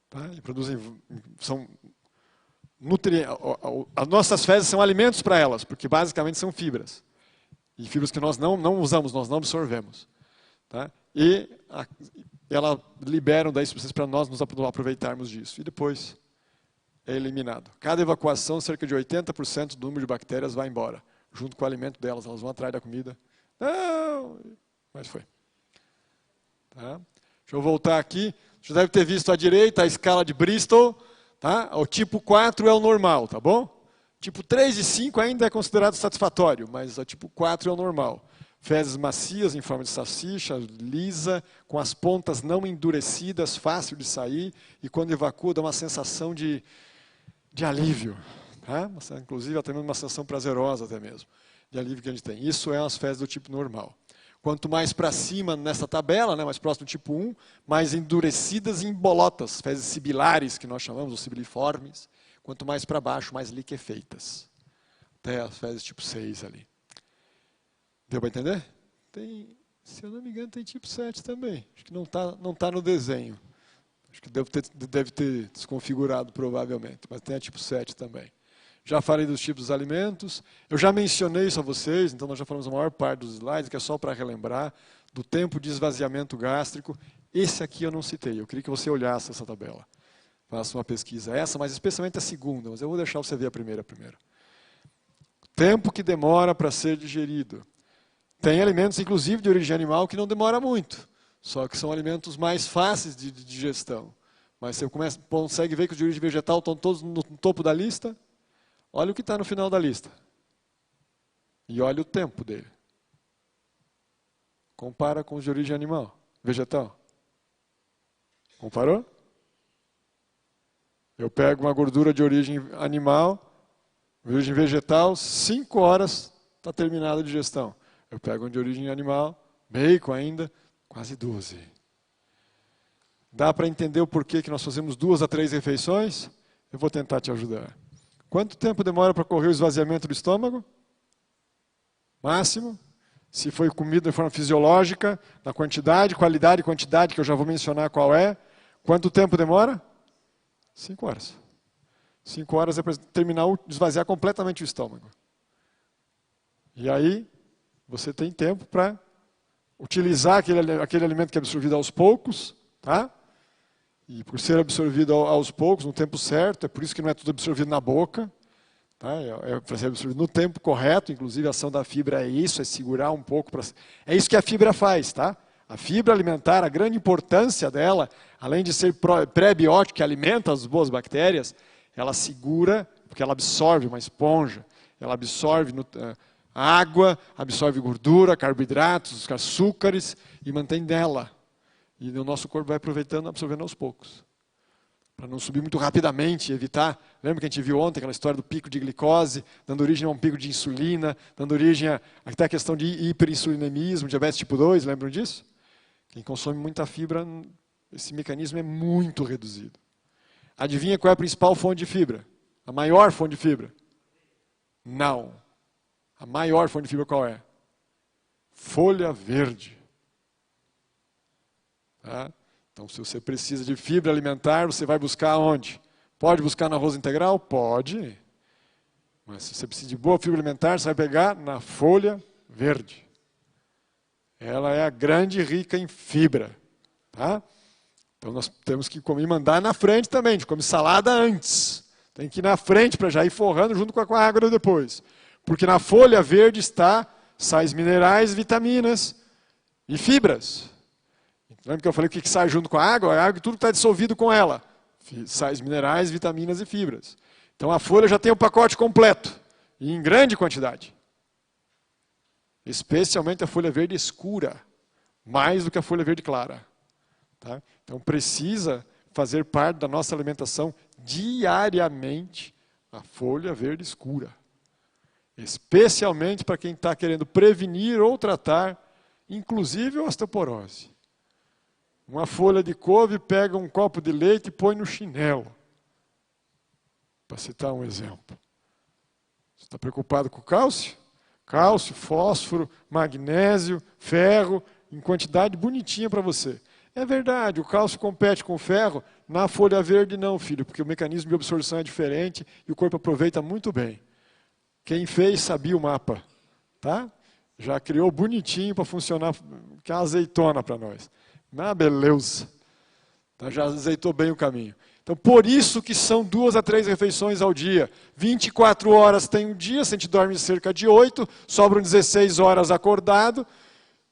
Tá? E produzem, as nossas fezes são alimentos para elas, porque basicamente são fibras. E fibras que nós não usamos, nós não absorvemos. Tá? E ela liberam daí substâncias para nós nos aproveitarmos disso. E depois é eliminado. Cada evacuação, cerca de 80% do número de bactérias vai embora, junto com o alimento delas. Elas vão atrás da comida. Não! Mas foi. Tá? Deixa eu voltar aqui. Você deve ter visto à direita a escala de Bristol. Tá? O tipo 4 é o normal, tá bom? Tipo 3 e 5 ainda é considerado satisfatório, mas o tipo 4 é o normal. Fezes macias, em forma de salsicha, lisa, com as pontas não endurecidas, fácil de sair, e quando evacua dá uma sensação de alívio. Tá? Inclusive até mesmo uma sensação prazerosa até mesmo, de alívio que a gente tem. Isso é as fezes do tipo normal. Quanto mais para cima nessa tabela, né, mais próximo do tipo 1, mais endurecidas e embolotas, fezes sibilares, que nós chamamos, ou sibiliformes. Quanto mais para baixo, mais liquefeitas. Até as fezes tipo 6 ali. Deu para entender? Tem, se eu não me engano, tem tipo 7 também. Acho que não tá no desenho. Acho que deve ter desconfigurado, provavelmente. Mas tem a tipo 7 também. Já falei dos tipos dos alimentos. Eu já mencionei isso a vocês, então nós já falamos a maior parte dos slides, que é só para relembrar, do tempo de esvaziamento gástrico. Esse aqui eu não citei. Eu queria que você olhasse essa tabela. Faça uma pesquisa. Essa, mas especialmente a segunda. Mas eu vou deixar você ver a primeira primeiro. Tempo que demora para ser digerido. Tem alimentos, inclusive, de origem animal que não demora muito. Só que são alimentos mais fáceis de digestão. Mas você consegue ver que os de origem vegetal estão todos no topo da lista. Olha o que está no final da lista. E olha o tempo dele. Compara com os de origem animal, vegetal. Comparou? Eu pego uma gordura de origem animal, de origem vegetal, 5 horas está terminada a digestão. Eu pego um de origem animal, bacon ainda, quase 12. Dá para entender o porquê que nós fazemos 2 a 3 refeições? Eu vou tentar te ajudar. Quanto tempo demora para ocorrer o esvaziamento do estômago? Máximo. Se foi comida de forma fisiológica, na quantidade, qualidade e quantidade, que eu já vou mencionar qual é. Quanto tempo demora? 5 horas. 5 horas é para terminar, esvaziar completamente o estômago. E aí, você tem tempo para utilizar aquele alimento que é absorvido aos poucos, tá? E por ser absorvido aos poucos, no tempo certo, é por isso que não é tudo absorvido na boca, tá? É para ser absorvido no tempo correto, inclusive a ação da fibra é isso, é segurar um pouco. É isso que a fibra faz, tá? A fibra alimentar, a grande importância dela, além de ser pré-biótico, que alimenta as boas bactérias, ela segura, porque ela absorve uma esponja, ela absorve água, absorve gordura, carboidratos, açúcares e mantém nela. E o nosso corpo vai aproveitando, absorvendo aos poucos. Para não subir muito rapidamente, evitar. Lembra que a gente viu ontem aquela história do pico de glicose, dando origem a um pico de insulina, dando origem até a questão de hiperinsulinemismo, diabetes tipo 2, lembram disso? Quem consome muita fibra, esse mecanismo é muito reduzido. Adivinha qual é a principal fonte de fibra? A maior fonte de fibra? Não. A maior fonte de fibra qual é? Folha verde. Tá? Então, se você precisa de fibra alimentar, você vai buscar onde? Pode buscar no arroz integral? Pode. Mas se você precisa de boa fibra alimentar, você vai pegar na folha verde. Ela é a grande e rica em fibra. Tá? Então nós temos que comer e mandar na frente também. A gente come salada antes. Tem que ir na frente para já ir forrando junto com a água depois. Porque na folha verde está sais minerais, vitaminas e fibras. Lembra que eu falei que sai junto com a água? A água e tudo que está dissolvido com ela. Sais minerais, vitaminas e fibras. Então a folha já tem o pacote completo. E em grande quantidade. Especialmente a folha verde escura. Mais do que a folha verde clara. Tá? Então precisa fazer parte da nossa alimentação diariamente a folha verde escura. Especialmente para quem está querendo prevenir ou tratar, inclusive a osteoporose. Uma folha de couve, pega um copo de leite e põe no chinelo. Para citar um exemplo. Você está preocupado com o cálcio? Cálcio, fósforo, magnésio, ferro, em quantidade bonitinha para você. É verdade, o cálcio compete com o ferro, na folha verde não, filho, porque o mecanismo de absorção é diferente e o corpo aproveita muito bem. Quem fez sabia o mapa, tá? Já criou bonitinho para funcionar, que é uma azeitona para nós. Ah, beleza. Tá, já azeitou bem o caminho. Então, por isso que são 2 a 3 refeições ao dia. 24 horas tem um dia, se a gente dorme cerca de 8, sobram 16 horas acordado.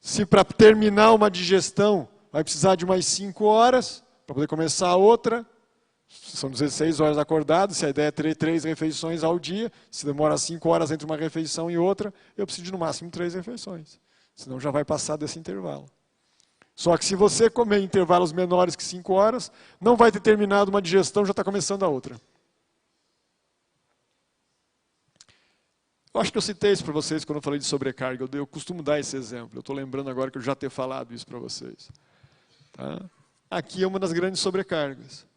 Se para terminar uma digestão vai precisar de mais 5 horas, para poder começar a outra. São 16 horas acordado, se a ideia é ter 3 refeições ao dia, se demora 5 horas entre uma refeição e outra, eu preciso de no máximo 3 refeições. Senão já vai passar desse intervalo. Só que se você comer em intervalos menores que 5 horas, não vai ter terminado uma digestão, já está começando a outra. Eu acho que eu citei isso para vocês quando eu falei de sobrecarga. Eu costumo dar esse exemplo. Eu estou lembrando agora que eu já ter falado isso para vocês. Tá? Aqui é uma das grandes sobrecargas.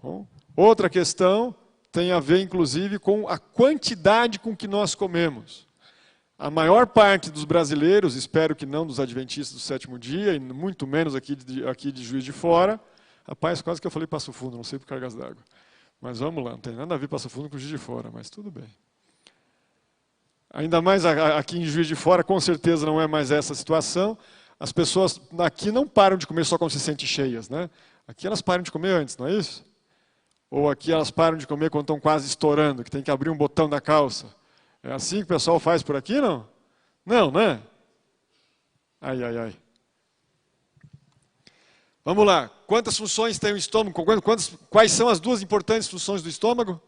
Bom, outra questão tem a ver, inclusive, com a quantidade com que nós comemos. A maior parte dos brasileiros, espero que não dos adventistas do sétimo dia, e muito menos aqui de Juiz de Fora. Rapaz, quase que eu falei Passo Fundo, não sei por cargas d'água. Mas vamos lá, não tem nada a ver Passo Fundo com Juiz de Fora, mas tudo bem. Ainda mais aqui em Juiz de Fora, com certeza não é mais essa situação. As pessoas aqui não param de comer só quando se sentem cheias, né? Aqui elas param de comer antes, não é isso? Ou aqui elas param de comer quando estão quase estourando, que tem que abrir um botão da calça. É assim que o pessoal faz por aqui, não? Não, né? Ai, ai, ai. Vamos lá. Quantas funções tem o estômago? Quais são as 2 importantes funções do estômago?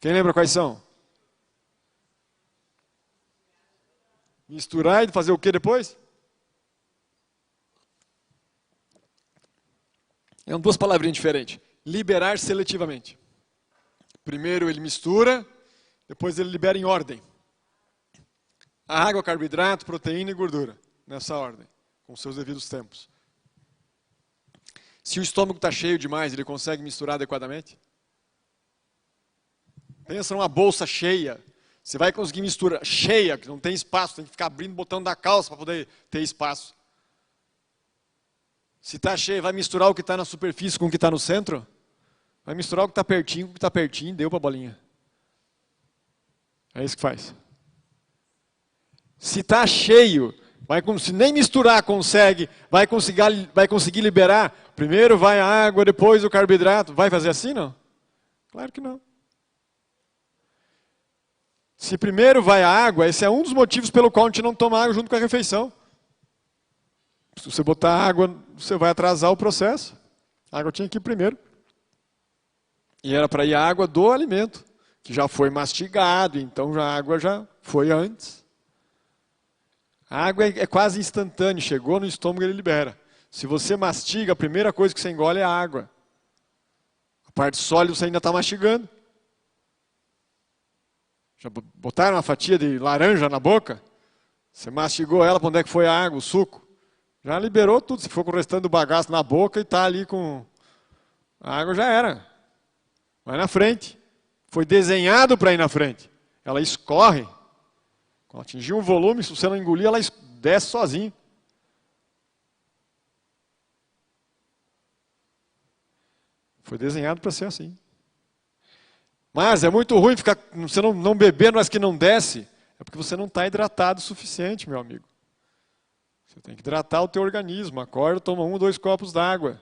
Quem lembra quais são? Misturar e fazer o que depois? São 2 palavrinhas diferentes. Liberar seletivamente. Primeiro ele mistura, depois ele libera em ordem. A água, carboidrato, proteína e gordura. Nessa ordem, com seus devidos tempos. Se o estômago está cheio demais, ele consegue misturar adequadamente? Pensa numa bolsa cheia. Você vai conseguir misturar cheia, que não tem espaço, tem que ficar abrindo o botão da calça para poder ter espaço. Se está cheio, vai misturar o que está na superfície com o que está no centro? Vai misturar o que está pertinho com o que está pertinho, deu para a bolinha. É isso que faz. Se está cheio, se nem misturar consegue, vai conseguir liberar. Primeiro vai a água, depois o carboidrato. Vai fazer assim, não? Claro que não. Se primeiro vai a água, esse é um dos motivos pelo qual a gente não toma água junto com a refeição. Se você botar água, você vai atrasar o processo. A água tinha que ir primeiro. E era para ir a água do alimento, que já foi mastigado, então a água já foi antes. A água é quase instantânea, chegou no estômago e ele libera. Se você mastiga, a primeira coisa que você engole é a água. A parte sólida você ainda está mastigando. Já botaram uma fatia de laranja na boca? Você mastigou ela, para onde é que foi a água, o suco? Já liberou tudo, se for com o restante do bagaço na boca e está ali com... A água já era. Vai na frente. Foi desenhado para ir na frente. Ela escorre. Quando atingir um volume, se você não engolir, ela desce sozinha. Foi desenhado para ser assim. Mas é muito ruim ficar, você não beber, mas que não desce. É porque você não está hidratado o suficiente, meu amigo. Você tem que hidratar o teu organismo. Acorda, toma 1, 2 copos d'água.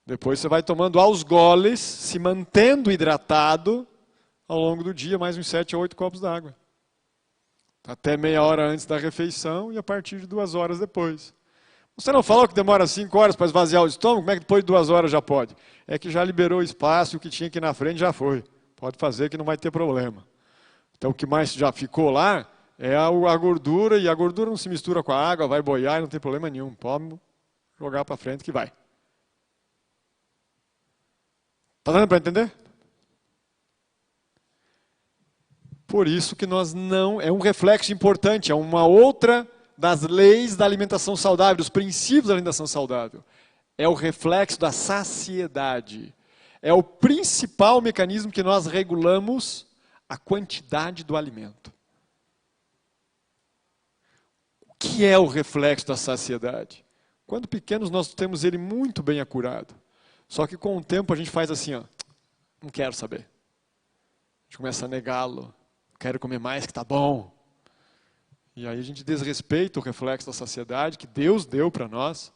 Depois você vai tomando aos goles, se mantendo hidratado ao longo do dia, mais uns 7 a 8 copos d'água. Até meia hora antes da refeição e a partir de 2 horas depois. Você não falou que demora 5 horas para esvaziar o estômago? Como é que depois de 2 horas já pode? É que já liberou o espaço, o que tinha aqui na frente já foi. Pode fazer que não vai ter problema. Então o que mais já ficou lá é a gordura, e a gordura não se mistura com a água, vai boiar e não tem problema nenhum. Pode jogar para frente que vai. Está dando para entender? Por isso que nós não... É um reflexo importante, é uma outra das leis da alimentação saudável, dos princípios da alimentação saudável. É o reflexo da saciedade. É o principal mecanismo que nós regulamos a quantidade do alimento. O que é o reflexo da saciedade? Quando pequenos nós temos ele muito bem acurado. Só que com o tempo a gente faz assim, ó, não quero saber. A gente começa a negá-lo. Quero comer mais que está bom. E aí a gente desrespeita o reflexo da saciedade que Deus deu para nós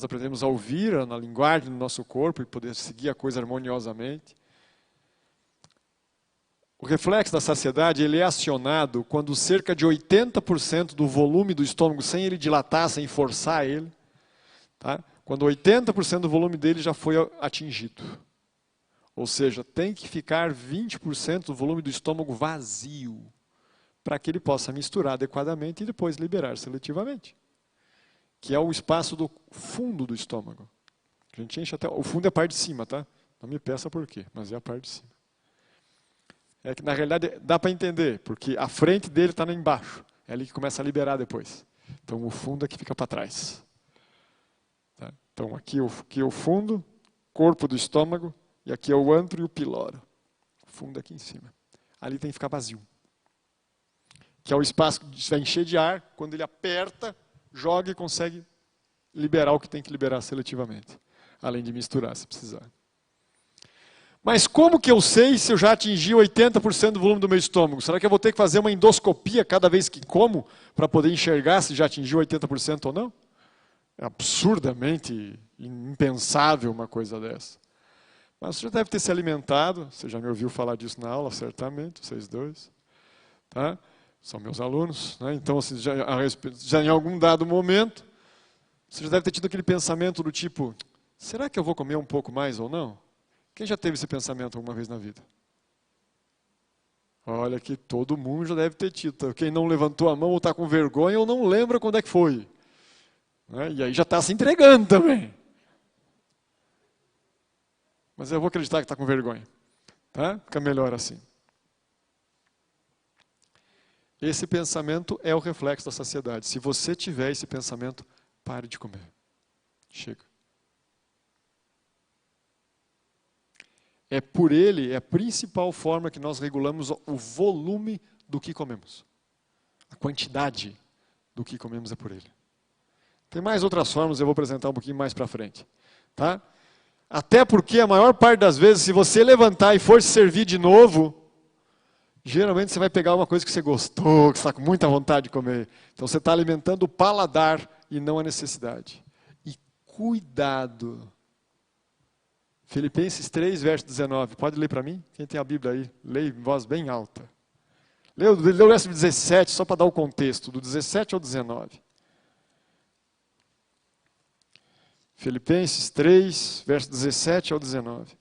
aprendermos a ouvir na linguagem do nosso corpo e poder seguir a coisa harmoniosamente. O reflexo da saciedade ele é acionado quando cerca de 80% do volume do estômago, sem ele dilatar, sem forçar ele, tá? Quando 80% do volume dele já foi atingido. Ou seja, tem que ficar 20% do volume do estômago vazio, para que ele possa misturar adequadamente e depois liberar seletivamente. Que é o espaço do fundo do estômago. A gente enche até... O fundo é a parte de cima, tá? Não me peça por quê, mas é a parte de cima. É que na realidade dá para entender, porque a frente dele está lá embaixo. É ali que começa a liberar depois. Então o fundo é que fica para trás. Tá? Então aqui é o fundo, corpo do estômago, e aqui é o antro e o piloro. O fundo é aqui em cima. Ali tem que ficar vazio. Que é o espaço que vai encher de ar, quando ele aperta, joga e consegue liberar o que tem que liberar seletivamente. Além de misturar, se precisar. Mas como que eu sei se eu já atingi 80% do volume do meu estômago? Será que eu vou ter que fazer uma endoscopia cada vez que como, para poder enxergar se já atingiu 80% ou não? É absurdamente impensável uma coisa dessa. Mas você já deve ter se alimentado, você já me ouviu falar disso na aula, certamente, vocês dois. Tá? São meus alunos. Né? Então, assim, já em algum dado momento, você já deve ter tido aquele pensamento do tipo, será que eu vou comer um pouco mais ou não? Quem já teve esse pensamento alguma vez na vida? Olha que todo mundo já deve ter tido. Quem não levantou a mão ou está com vergonha ou não lembra quando é que foi. Né? E aí já está se entregando também. Mas eu vou acreditar que está com vergonha. Tá? Fica melhor assim. Esse pensamento é o reflexo da saciedade. Se você tiver esse pensamento, pare de comer. Chega. É por ele, é a principal forma que nós regulamos o volume do que comemos. A quantidade do que comemos é por ele. Tem mais outras formas, eu vou apresentar um pouquinho mais para frente. Tá? Até porque a maior parte das vezes, se você levantar e for se servir de novo, geralmente você vai pegar uma coisa que você gostou, que você está com muita vontade de comer. Então você está alimentando o paladar e não a necessidade. E cuidado. Filipenses 3, verso 19. Pode ler para mim? Quem tem a Bíblia aí? Leia em voz bem alta. Lê o verso 17, só para dar o contexto, do 17 ao 19. Filipenses 3, verso 17 ao 19.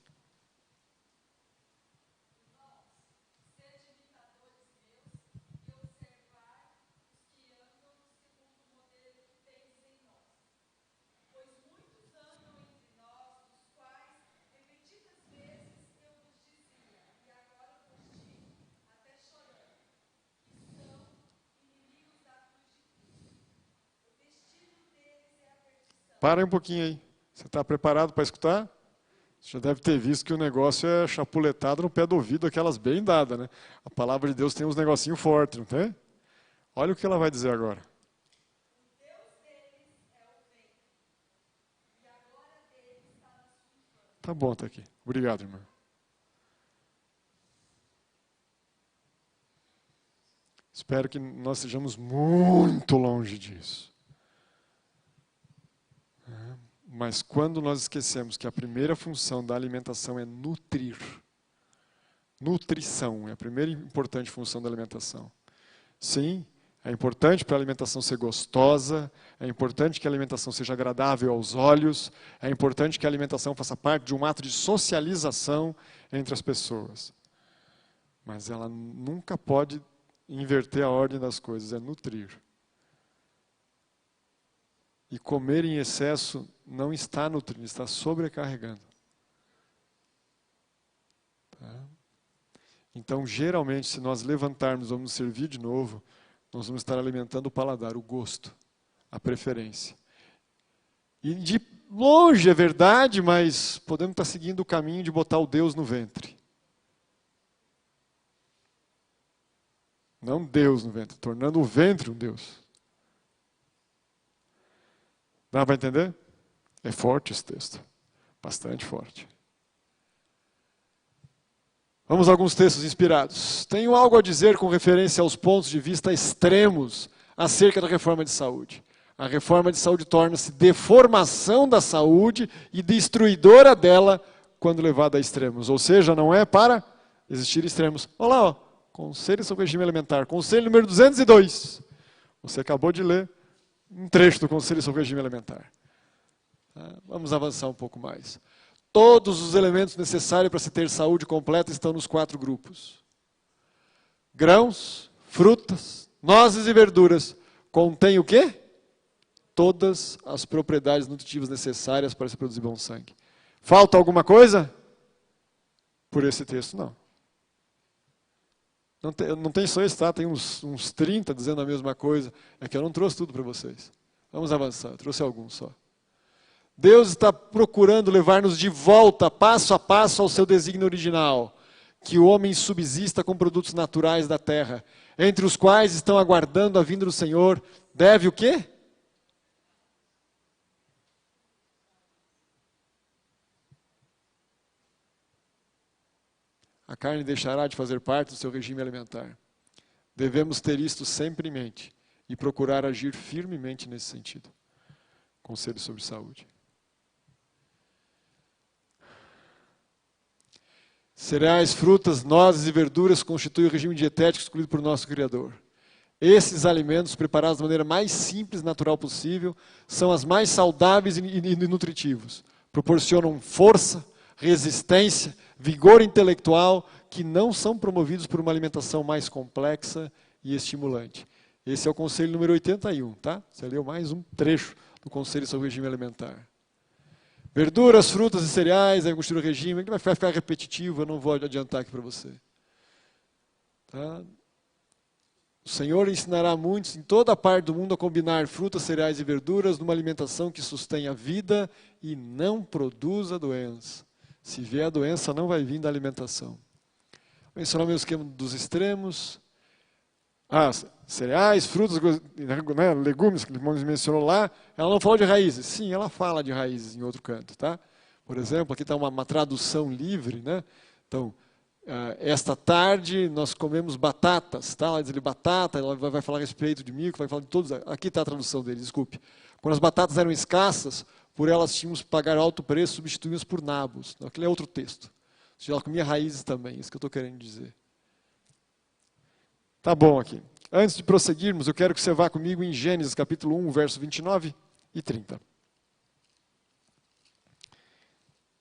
Para aí um pouquinho aí. Você está preparado para escutar? Você já deve ter visto que o negócio é chapuletado no pé do ouvido, aquelas bem dadas, né? A palavra de Deus tem uns negocinhos fortes, não tem? Olha o que ela vai dizer agora. Tá bom, tá aqui. Obrigado, irmão. Espero que nós estejamos muito longe disso. Mas quando nós esquecemos que a primeira função da alimentação é nutrir, nutrição é a primeira importante função da alimentação. Sim, é importante para a alimentação ser gostosa, é importante que a alimentação seja agradável aos olhos, é importante que a alimentação faça parte de um ato de socialização entre as pessoas. Mas ela nunca pode inverter a ordem das coisas, é nutrir. E comer em excesso não está nutrindo, está sobrecarregando. Tá? Então, geralmente, se nós levantarmos, vamos servir de novo, nós vamos estar alimentando o paladar, o gosto, a preferência. E de longe é verdade, mas podemos estar seguindo o caminho de botar o Deus no ventre. Não Deus no ventre, tornando o ventre um Deus. Dá para entender? É forte esse texto. Bastante forte. Vamos a alguns textos inspirados. Tenho algo a dizer com referência aos pontos de vista extremos acerca da reforma de saúde. A reforma de saúde torna-se deformação da saúde e destruidora dela quando levada a extremos. Ou seja, não é para existir extremos. Olha lá, ó, Conselho sobre o Regime Alimentar. Conselho número 202. Você acabou de ler um trecho do Conselho sobre o Regime Alimentar. Vamos avançar um pouco mais. Todos os elementos necessários para se ter saúde completa estão nos 4 grupos. Grãos, frutas, nozes e verduras. Contém o quê? Todas as propriedades nutritivas necessárias para se produzir bom sangue. Falta alguma coisa? Por esse texto, não. Não tem só esse, tá? Tem uns 30 dizendo a mesma coisa. É que eu não trouxe tudo para vocês. Vamos avançar, eu trouxe alguns só. Deus está procurando levar-nos de volta, passo a passo, ao seu desígnio original. Que o homem subsista com produtos naturais da terra, entre os quais estão aguardando a vinda do Senhor. Deve o quê? A carne deixará de fazer parte do seu regime alimentar. Devemos ter isto sempre em mente e procurar agir firmemente nesse sentido. Conselho sobre saúde. Cereais, frutas, nozes e verduras constituem o regime dietético escolhido por nosso Criador. Esses alimentos, preparados da maneira mais simples e natural possível, são as mais saudáveis e nutritivos. Proporcionam força, resistência, vigor intelectual, que não são promovidos por uma alimentação mais complexa e estimulante. Esse é o conselho número 81, tá? Você leu mais um trecho do Conselho sobre o Regime Alimentar. Verduras, frutas e cereais, aí constitui o regime, que vai ficar repetitivo, eu não vou adiantar aqui para você. Tá? O Senhor ensinará muitos em toda a parte do mundo a combinar frutas, cereais e verduras numa alimentação que sustém a vida e não produza doença. Se vier a doença, não vai vir da alimentação. Vou mencionar o meu esquema dos extremos. Cereais, frutas, né, legumes, que ele mencionou lá. Ela não falou de raízes. Sim, ela fala de raízes em outro canto. Tá? Por exemplo, aqui está uma tradução livre. Né? Então, esta tarde nós comemos batatas. Tá? Ela diz ali batata, ela vai falar a respeito de milho, vai falar de todos. Aqui está a tradução dele, desculpe. Quando as batatas eram escassas, por elas tínhamos que pagar alto preço, substituímos por nabos. Aquele é outro texto. Ela comia raízes também, isso que eu estou querendo dizer. Tá bom aqui. Antes de prosseguirmos, eu quero que você vá comigo em Gênesis capítulo 1, verso 29 e 30.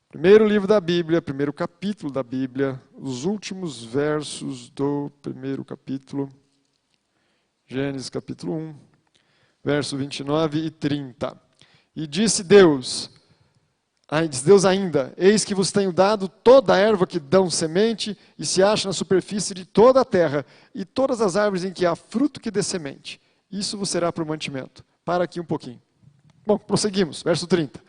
Primeiro livro da Bíblia, primeiro capítulo da Bíblia, os últimos versos do primeiro capítulo. Gênesis capítulo 1, verso 29 e 30. E disse Deus ainda, eis que vos tenho dado toda a erva que dão semente e se acha na superfície de toda a terra, e todas as árvores em que há fruto que dê semente. Isso vos será por mantimento. Para aqui um pouquinho. Bom, prosseguimos, verso 30.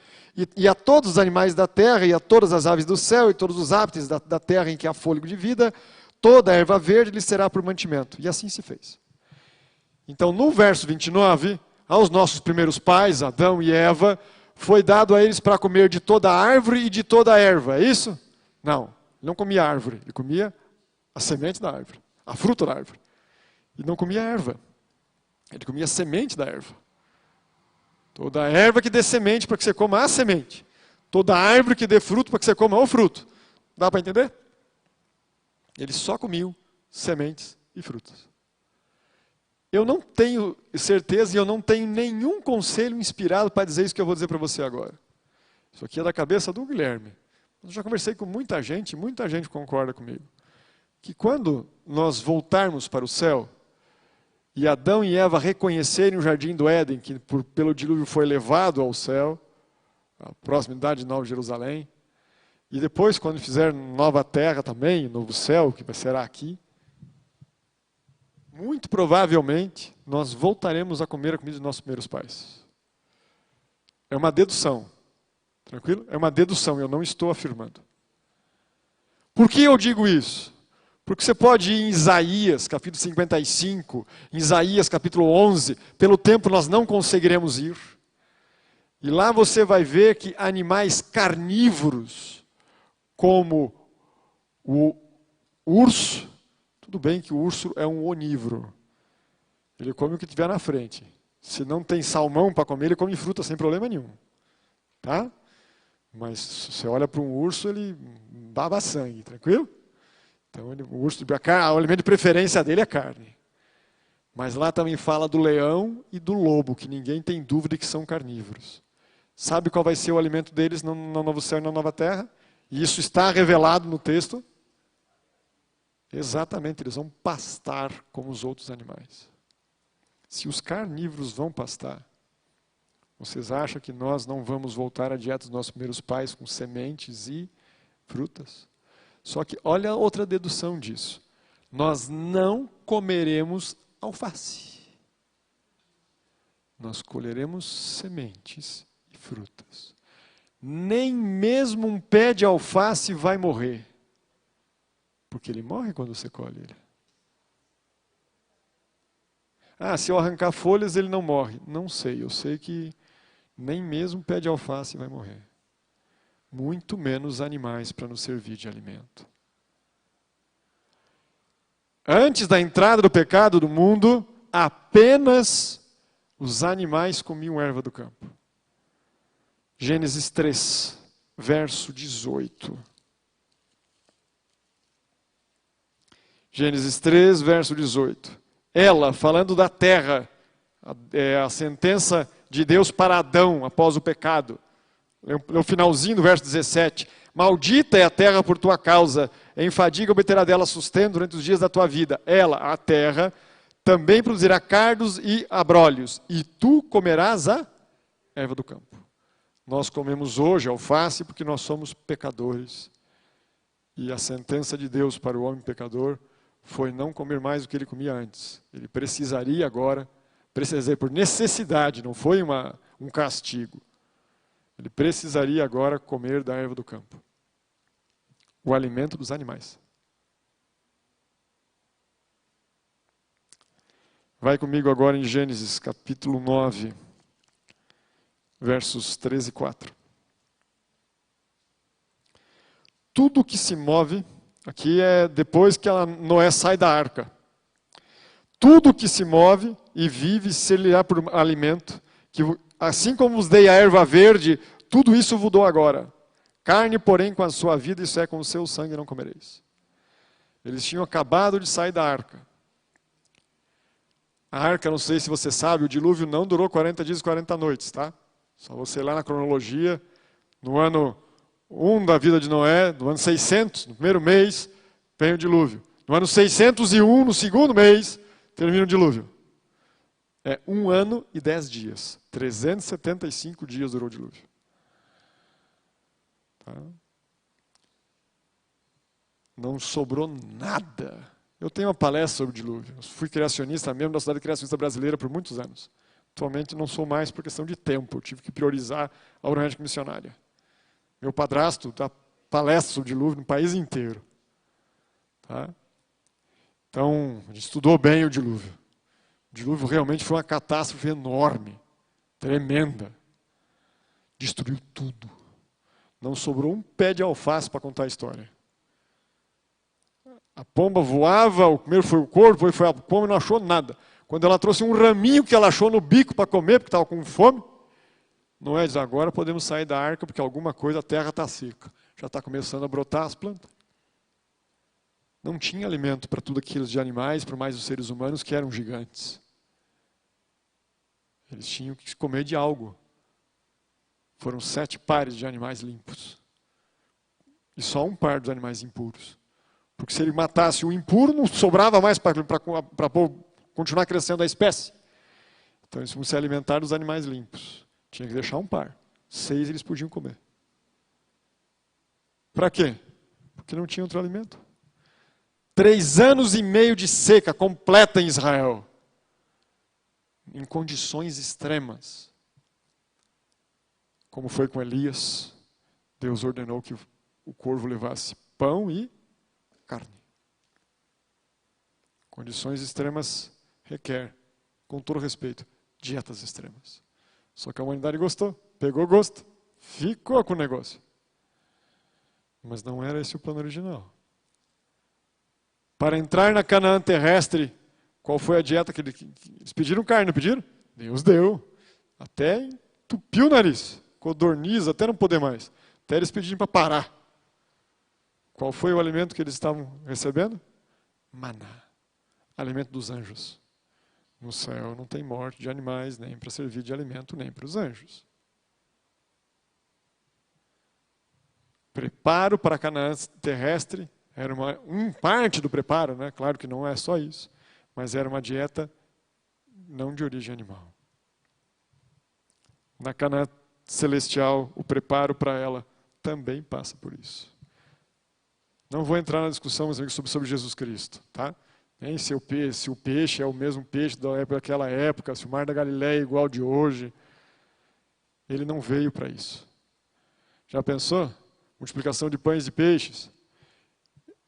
E a todos os animais da terra, e a todas as aves do céu, e todos os hábitos da terra em que há fôlego de vida, toda a erva verde lhe será por mantimento. E assim se fez. Então, no verso 29, aos nossos primeiros pais, Adão e Eva, foi dado a eles para comer de toda a árvore e de toda a erva, é isso? Não, ele não comia a árvore, ele comia a semente da árvore, a fruta da árvore. e não comia erva. Ele comia a semente da erva. Toda erva que dê semente para que você coma a semente. Toda árvore que dê fruto para que você coma o fruto. Dá para entender? Eles só comiam sementes e frutas. Eu não tenho certeza e eu não tenho nenhum conselho inspirado para dizer isso que eu vou dizer para você agora. Isso aqui é da cabeça do Guilherme. Eu já conversei com muita gente concorda comigo. Que quando nós voltarmos para o céu, e Adão e Eva reconhecerem o jardim do Éden, que pelo dilúvio foi levado ao céu, a proximidade de Nova Jerusalém, e depois, quando fizer nova terra também, novo céu, que será aqui, muito provavelmente nós voltaremos a comer a comida dos nossos primeiros pais. É uma dedução. Tranquilo? É uma dedução, eu não estou afirmando. Por que eu digo isso? Porque você pode ir em Isaías, capítulo 55, em Isaías, capítulo 11, pelo tempo nós não conseguiremos ir. E lá você vai ver que animais carnívoros, como o urso, tudo bem que o urso é um onívoro, ele come o que tiver na frente. Se não tem salmão para comer, ele come fruta sem problema nenhum. Tá? Mas se você olha para um urso, ele baba sangue, tranquilo? Então, o urso, o alimento de preferência dele é carne. Mas lá também fala do leão e do lobo, que ninguém tem dúvida que são carnívoros. Sabe qual vai ser o alimento deles no novo céu e na nova terra? E isso está revelado no texto. Exatamente, eles vão pastar como os outros animais. Se os carnívoros vão pastar, vocês acham que nós não vamos voltar à dieta dos nossos primeiros pais com sementes e frutas? Só que olha a outra dedução disso. Nós não comeremos alface. Nós colheremos sementes e frutas. Nem mesmo um pé de alface vai morrer. Porque ele morre quando você colhe ele. Ah, se eu arrancar folhas ele não morre. Não sei, eu sei que nem mesmo um pé de alface vai morrer. Muito menos animais para nos servir de alimento. Antes da entrada do pecado do mundo, apenas os animais comiam erva do campo. Gênesis 3, verso 18. Gênesis 3, verso 18. Ela, falando da terra, a sentença de Deus para Adão após o pecado. No finalzinho do verso 17, maldita é a terra por tua causa, em fadiga obterá dela sustento durante os dias da tua vida. Ela, a terra, também produzirá cardos e abrolhos, e tu comerás a erva do campo. Nós comemos hoje alface porque nós somos pecadores. E a sentença de Deus para o homem pecador foi não comer mais do que ele comia antes. Ele precisaria agora, por necessidade, não foi um castigo. Ele precisaria agora comer da erva do campo. O alimento dos animais. Vai comigo agora em Gênesis, capítulo 9, versos 13 e 4. Tudo que se move, aqui é depois que Noé sai da arca. Tudo que se move e vive ser-lhe-á por alimento, que assim como vos dei a erva verde, tudo isso vos dou agora. Carne, porém, com a sua vida, isso é com o seu sangue não comereis. Eles tinham acabado de sair da arca. A arca, não sei se você sabe, o dilúvio não durou 40 dias e 40 noites, tá? Só você ir lá na cronologia, no ano 1 da vida de Noé, no ano 600, no primeiro mês, vem o dilúvio. No ano 601, no segundo mês, termina o dilúvio. É 1 ano e 10 dias. 375 dias durou o dilúvio. Tá? Não sobrou nada. Eu tenho uma palestra sobre o dilúvio. Eu fui criacionista mesmo da Sociedade Criacionista Brasileira por muitos anos. Atualmente não sou mais por questão de tempo. Eu tive que priorizar a obra médica missionária. Meu padrasto dá palestra sobre o dilúvio no país inteiro. Tá? Então, a gente estudou bem o dilúvio. O dilúvio realmente foi uma catástrofe enorme, tremenda. Destruiu tudo. Não sobrou um pé de alface para contar a história. A pomba voava, o primeiro foi o corvo, depois foi a pomba e não achou nada. Quando ela trouxe um raminho que ela achou no bico para comer, porque estava com fome, Noé diz, agora podemos sair da arca, porque alguma coisa, a terra está seca. Já está começando a brotar as plantas. Não tinha alimento para tudo aquilo de animais, para mais os seres humanos que eram gigantes. Eles tinham que comer de algo. Foram 7 pares de animais limpos. E só um par dos animais impuros. Porque se ele matasse o impuro, não sobrava mais para continuar crescendo a espécie. Então eles iam se alimentar dos animais limpos. Tinha que deixar um par. 6 eles podiam comer. Para quê? Porque não tinha outro alimento. 3 anos e meio de seca completa em Israel. Em condições extremas. Como foi com Elias, Deus ordenou que o corvo levasse pão e carne. Condições extremas requer, com todo respeito, dietas extremas. Só que a humanidade gostou, pegou gosto, ficou com o negócio. Mas não era esse o plano original. Para entrar na Canaã terrestre, qual foi a dieta que eles pediram? Carne, não pediram? Deus deu. Até entupiu o nariz, codorniz, até não poder mais. Até eles pediram para parar. Qual foi o alimento que eles estavam recebendo? Maná. Alimento dos anjos. No céu não tem morte de animais, nem para servir de alimento, nem para os anjos. Preparo para a Canaã terrestre era parte do preparo, né? Claro que não é só isso, mas era uma dieta não de origem animal. Na Canaã celestial, o preparo para ela também passa por isso. Não vou entrar na discussão, meus amigos, sobre Jesus Cristo, tá? Nem se o peixe é o mesmo peixe daquela época, se o mar da Galileia é igual ao de hoje. Ele não veio para isso. Já pensou? Multiplicação de pães e peixes.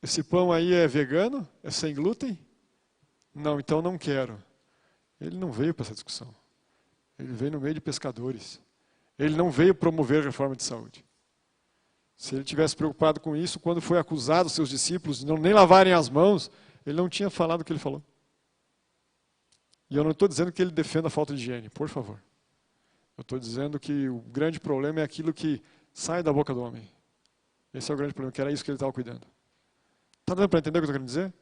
Esse pão aí é vegano? É sem glúten? Não, então não quero. Ele não veio para essa discussão. Ele veio no meio de pescadores. Ele não veio promover reforma de saúde. Se ele tivesse preocupado com isso, quando foi acusado seus discípulos de não nem lavarem as mãos, ele não tinha falado o que ele falou. E eu não estou dizendo que ele defenda a falta de higiene, por favor. Eu estou dizendo que o grande problema é aquilo que sai da boca do homem. Esse é o grande problema, que era isso que ele estava cuidando. Está dando para entender o que eu estou querendo dizer?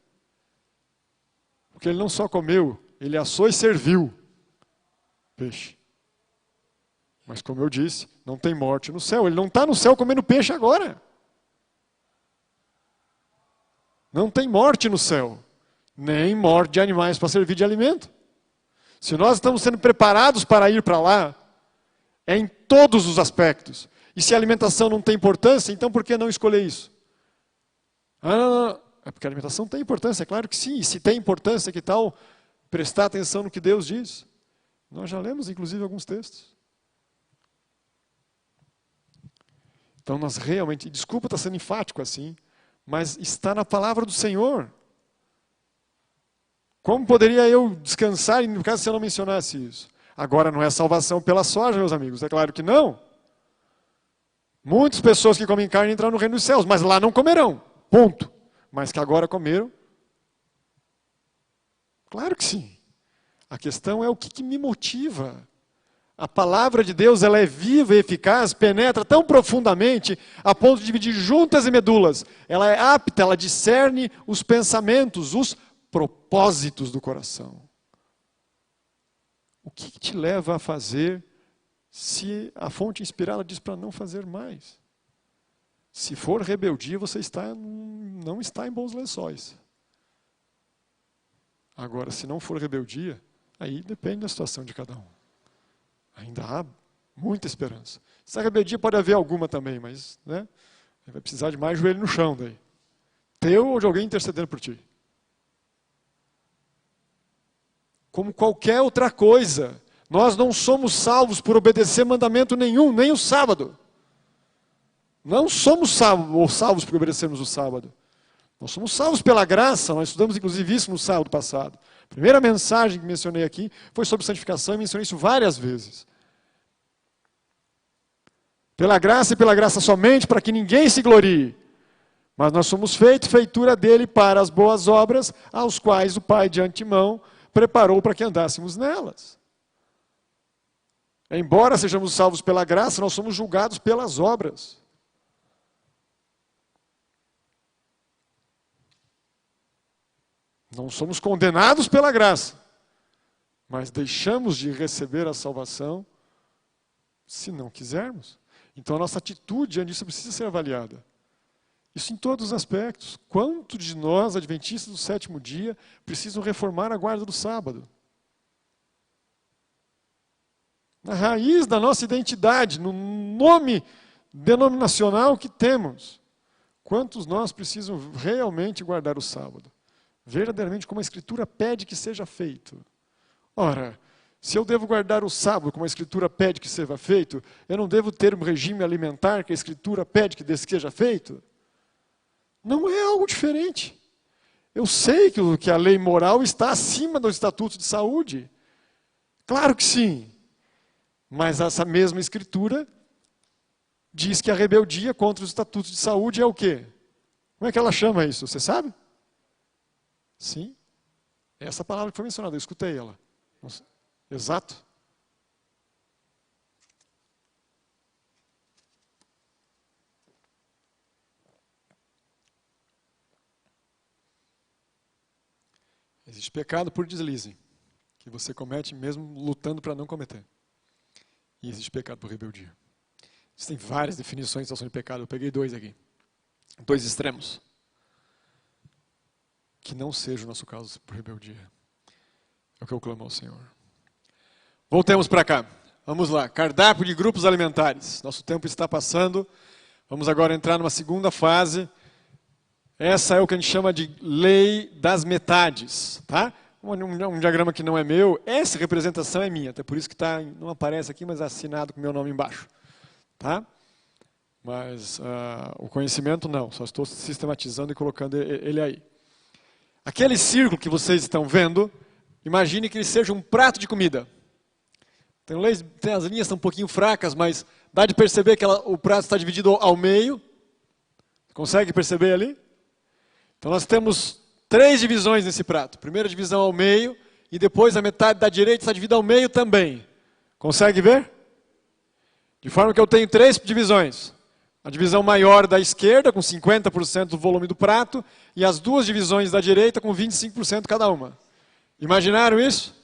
Porque ele não só comeu, ele assou e serviu peixe. Mas como eu disse, não tem morte no céu. Ele não está no céu comendo peixe agora. Não tem morte no céu. Nem morte de animais para servir de alimento. Se nós estamos sendo preparados para ir para lá, é em todos os aspectos. E se a alimentação não tem importância, então por que não escolher isso? Não. É porque a alimentação tem importância, é claro que sim. E se tem importância, que tal prestar atenção no que Deus diz? Nós já lemos, inclusive, alguns textos. Então nós realmente, desculpa estar sendo enfático assim, mas está na palavra do Senhor. Como poderia eu descansar no caso se eu não mencionasse isso? Agora não é salvação pela soja, meus amigos, é claro que não. Muitas pessoas que comem carne entram no reino dos céus, mas lá não comerão, ponto. Mas que agora comeram? Claro que sim. A questão é o que me motiva. A palavra de Deus, ela é viva e eficaz, penetra tão profundamente a ponto de dividir juntas e medulas. Ela é apta, ela discerne os pensamentos, os propósitos do coração. O que te leva a fazer se a fonte inspirada diz para não fazer mais? Se for rebeldia, você não está em bons lençóis. Agora, se não for rebeldia, aí depende da situação de cada um. Ainda há muita esperança. Se a rebeldia pode haver alguma também, mas né, vai precisar de mais joelho no chão daí. Teu ou de alguém intercedendo por ti. Como qualquer outra coisa, nós não somos salvos por obedecer mandamento nenhum, nem o sábado. Não somos salvos por obedecermos o sábado. Nós somos salvos pela graça, nós estudamos inclusive isso no sábado passado. A primeira mensagem que mencionei aqui foi sobre santificação e mencionei isso várias vezes. Pela graça e pela graça somente, para que ninguém se glorie. Mas nós somos feitura dele para as boas obras, aos quais o Pai de antemão preparou para que andássemos nelas. Embora sejamos salvos pela graça, nós somos julgados pelas obras. Não somos condenados pela graça, mas deixamos de receber a salvação se não quisermos. Então a nossa atitude diante disso precisa ser avaliada. Isso em todos os aspectos. Quanto de nós, adventistas do sétimo dia, precisam reformar a guarda do sábado? Na raiz da nossa identidade, no nome denominacional que temos. Quantos nós precisam realmente guardar o sábado? Verdadeiramente como a Escritura pede que seja feito. Ora, se eu devo guardar o sábado como a Escritura pede que seja feito, eu não devo ter um regime alimentar que a Escritura pede que seja feito? Não é algo diferente. Eu sei que a lei moral está acima dos estatutos de saúde. Claro que sim. Mas essa mesma Escritura diz que a rebeldia contra os estatutos de saúde é o quê? Como é que ela chama isso? Você sabe? Sim. Essa palavra que foi mencionada, eu escutei ela. Exato. Existe pecado por deslize, que você comete mesmo lutando para não cometer. E existe pecado por rebeldia. Existem várias definições de situação de pecado, eu peguei 2 aqui. 2 extremos. Que não seja o nosso caso por rebeldia. É o que eu clamo ao Senhor. Voltemos para cá. Vamos lá. Cardápio de grupos alimentares. Nosso tempo está passando. Vamos agora entrar numa segunda fase. Essa é o que a gente chama de lei das metades. Tá? Um diagrama que não é meu. Essa representação é minha. Até por isso que não aparece aqui, mas é assinado com o meu nome embaixo. Tá? Mas o conhecimento não. Só estou sistematizando e colocando ele aí. Aquele círculo que vocês estão vendo, imagine que ele seja um prato de comida. As linhas estão um pouquinho fracas, mas dá de perceber que o prato está dividido ao meio. Consegue perceber ali? Então nós temos 3 divisões nesse prato. Primeira divisão ao meio, e depois a metade da direita está dividida ao meio também. Consegue ver? De forma que eu tenho 3 divisões. A divisão maior da esquerda, com 50% do volume do prato, e as 2 divisões da direita, com 25% cada uma. Imaginaram isso?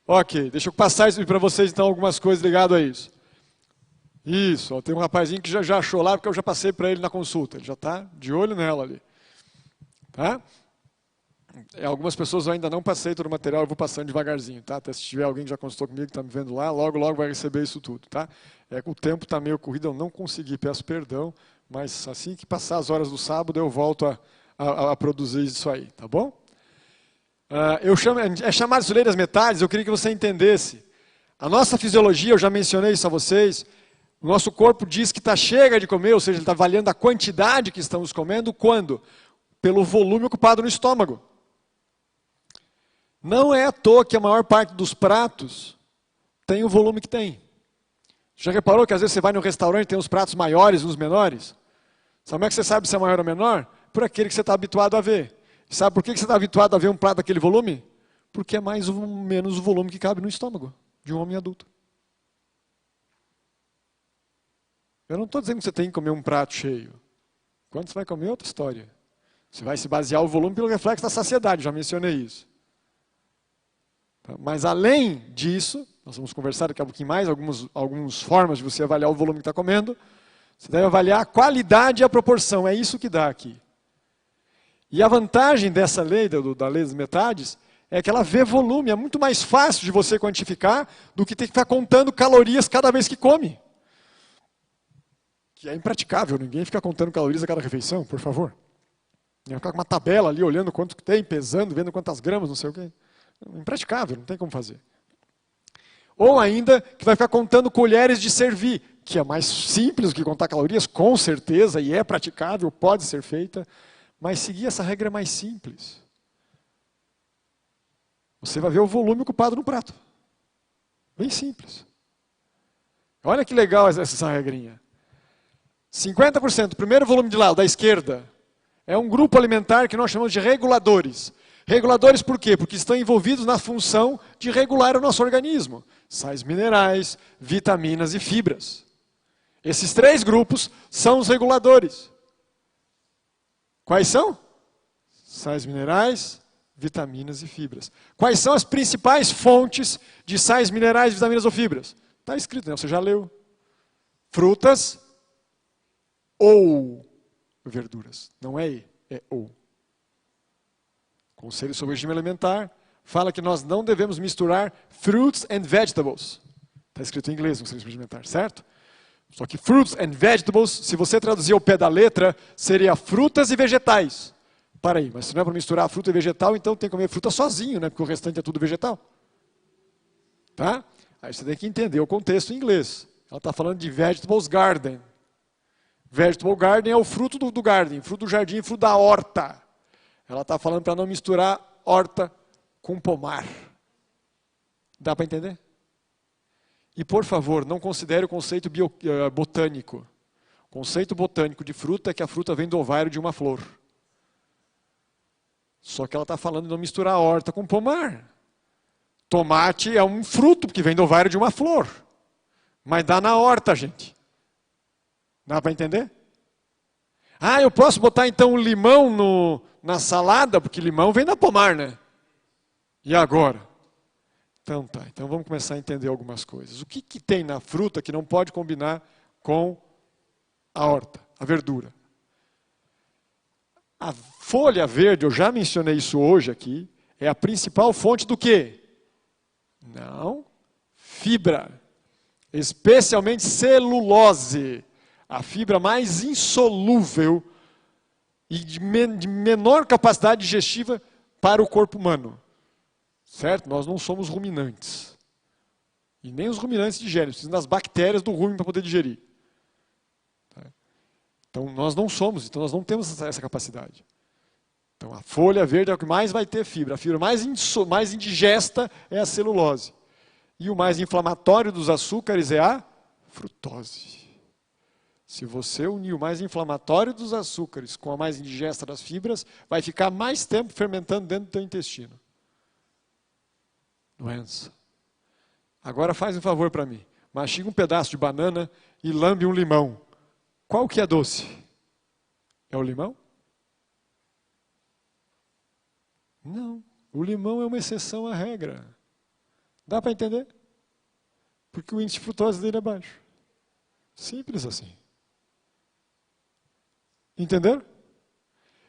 Ok, deixa eu passar para vocês, então, algumas coisas ligadas a isso. Isso, ó, tem um rapazinho que já achou lá, porque eu já passei para ele na consulta. Ele já está de olho nela ali. Tá? Algumas pessoas eu ainda não passei todo o material, eu vou passando devagarzinho. Tá? Até se tiver alguém que já consultou comigo, que está me vendo lá, logo vai receber isso tudo. Tá? O tempo está meio corrido, eu não consegui, peço perdão, mas assim que passar as horas do sábado, eu volto a produzir isso aí. Tá bom? É chamado de lei das metades, eu queria que você entendesse. A nossa fisiologia, eu já mencionei isso a vocês, o nosso corpo diz que está chega de comer, ou seja, ele está avaliando a quantidade que estamos comendo, quando? Pelo volume ocupado no estômago. Não é à toa que a maior parte dos pratos tem o volume que tem. Já reparou que às vezes você vai no restaurante e tem uns pratos maiores e uns menores? Sabe como é que você sabe se é maior ou menor? Por aquele que você está habituado a ver. Sabe por que você está habituado a ver um prato daquele volume? Porque é mais ou menos o volume que cabe no estômago de um homem adulto. Eu não estou dizendo que você tem que comer um prato cheio. Quando você vai comer, é outra história. Você vai se basear o volume pelo reflexo da saciedade, já mencionei isso. Mas além disso, nós vamos conversar daqui a pouquinho mais, algumas formas de você avaliar o volume que está comendo. Você deve avaliar a qualidade e a proporção, é isso que dá aqui. E a vantagem dessa lei, da lei das metades, é que ela vê volume, é muito mais fácil de você quantificar do que ter que ficar contando calorias cada vez que come. Que é impraticável, ninguém fica contando calorias a cada refeição, por favor. Ninguém fica com uma tabela ali, olhando quanto que tem, pesando, vendo quantas gramas, não sei o quê. Impraticável, não tem como fazer. Ou ainda, que vai ficar contando colheres de servir, que é mais simples do que contar calorias, com certeza, e é praticável, pode ser feita, mas seguir essa regra é mais simples. Você vai ver o volume ocupado no prato. Bem simples. Olha que legal essa regrinha. 50%, o primeiro volume de lá, o da esquerda, é um grupo alimentar que nós chamamos de reguladores. Reguladores por quê? Porque estão envolvidos na função de regular o nosso organismo. Sais minerais, vitaminas e fibras. Esses 3 grupos são os reguladores. Quais são? Sais minerais, vitaminas e fibras. Quais são as principais fontes de sais minerais, vitaminas ou fibras? Está escrito, né? Você já leu. Frutas ou verduras. Não é e, é ou. Conselho sobre o regime alimentar fala que nós não devemos misturar fruits and vegetables. Está escrito em inglês no Conselho sobre o regime alimentar, certo? Só que fruits and vegetables, se você traduzir ao pé da letra, seria frutas e vegetais. Para aí, mas se não é para misturar fruta e vegetal, então tem que comer fruta sozinho, né? Porque o restante é tudo vegetal. Tá? Aí você tem que entender o contexto em inglês. Ela está falando de vegetables garden. Vegetable garden é o fruto do garden, fruto do jardim, fruto da horta. Ela está falando para não misturar horta com pomar. Dá para entender? E, por favor, não considere o conceito botânico. O conceito botânico de fruta é que a fruta vem do ovário de uma flor. Só que ela está falando de não misturar horta com pomar. Tomate é um fruto que vem do ovário de uma flor. Mas dá na horta, gente. Dá para entender? Ah, eu posso botar então um limão na salada, porque limão vem da pomar, né? E agora? Então tá, então vamos começar a entender algumas coisas. O que tem na fruta que não pode combinar com a horta, a verdura? A folha verde, eu já mencionei isso hoje aqui, é a principal fonte do quê? Não, fibra. Especialmente celulose. A fibra mais insolúvel e de menor capacidade digestiva para o corpo humano. Certo? Nós não somos ruminantes. E nem os ruminantes digerem. Precisam das bactérias do rumen para poder digerir. Então nós não somos, então nós não temos essa capacidade. Então a folha verde é o que mais vai ter fibra. A fibra mais indigesta é a celulose. E o mais inflamatório dos açúcares é a frutose. Se você unir o mais inflamatório dos açúcares com a mais indigesta das fibras, vai ficar mais tempo fermentando dentro do teu intestino. Doença. Agora faz um favor para mim. Mastiga um pedaço de banana e lambe um limão. Qual que é doce? É o limão? Não. O limão é uma exceção à regra. Dá para entender? Porque o índice de frutose dele é baixo. Simples assim. Entenderam?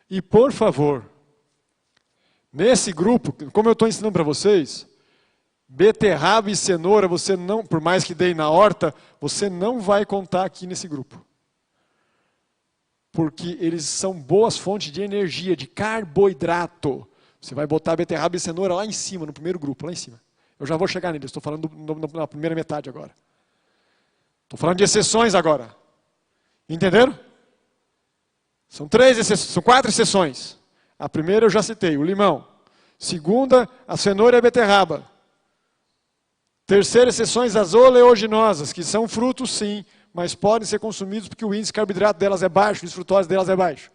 E por favor, nesse grupo, como eu estou ensinando para vocês, beterraba e cenoura, você não, por mais que dê na horta, você não vai contar aqui nesse grupo. Porque eles são boas fontes de energia, de carboidrato. Você vai botar beterraba e cenoura lá em cima, no primeiro grupo, lá em cima. Eu já vou chegar neles, estou falando na primeira metade agora. Estou falando de exceções agora. Entenderam? São 4 exceções. A primeira eu já citei, o limão. Segunda, a cenoura e a beterraba. Terceira, exceções as oleaginosas, que são frutos sim, mas podem ser consumidos porque o índice de carboidrato delas é baixo, o índice de frutose delas é baixo.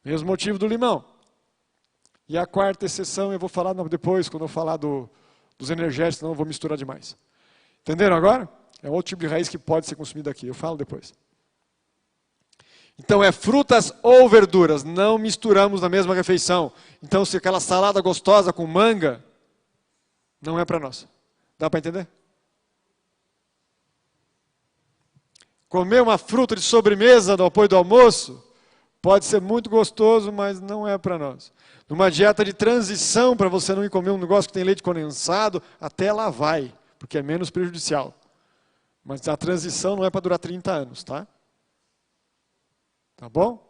Mesmo motivo do limão. E a quarta exceção eu vou falar depois, quando eu falar dos energéticos, senão eu vou misturar demais. Entenderam agora? É outro tipo de raiz que pode ser consumido aqui, eu falo depois. Então é frutas ou verduras, não misturamos na mesma refeição. Então se aquela salada gostosa com manga, não é para nós. Dá para entender? Comer uma fruta de sobremesa no apoio do almoço, pode ser muito gostoso, mas não é para nós. Numa dieta de transição, para você não ir comer um negócio que tem leite condensado, até lá vai, porque é menos prejudicial. Mas a transição não é para durar 30 anos, tá? Tá bom?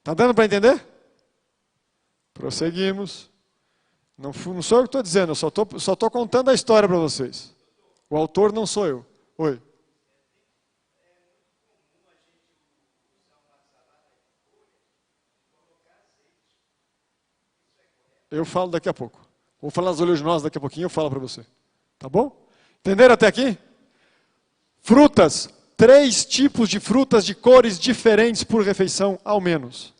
Tá dando para entender? Prosseguimos. Não sou eu que estou dizendo, eu só estou contando a história para vocês. O autor não sou eu. Oi. Eu falo daqui a pouco. Vou falar das oleaginosas daqui a pouquinho, eu falo para você. Tá bom? Entenderam até aqui? Frutas 3 tipos de frutas de cores diferentes por refeição, ao menos.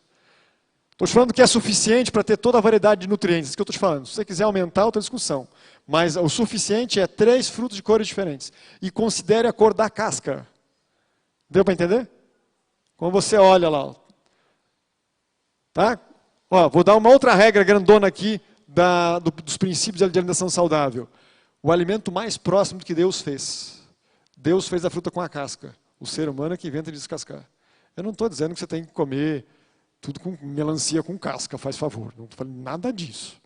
Estou te falando que é suficiente para ter toda a variedade de nutrientes, isso que eu estou te falando. Se você quiser aumentar, outra discussão. Mas o suficiente é 3 frutas de cores diferentes. E considere a cor da casca. Deu para entender? Quando você olha lá. Ó. Tá? Ó, vou dar uma outra regra grandona aqui dos princípios de alimentação saudável. O alimento mais próximo do que Deus fez. Deus fez a fruta com a casca. O ser humano é que inventa de descascar. Eu não estou dizendo que você tem que comer tudo com melancia com casca, faz favor. Não estou falando nada disso.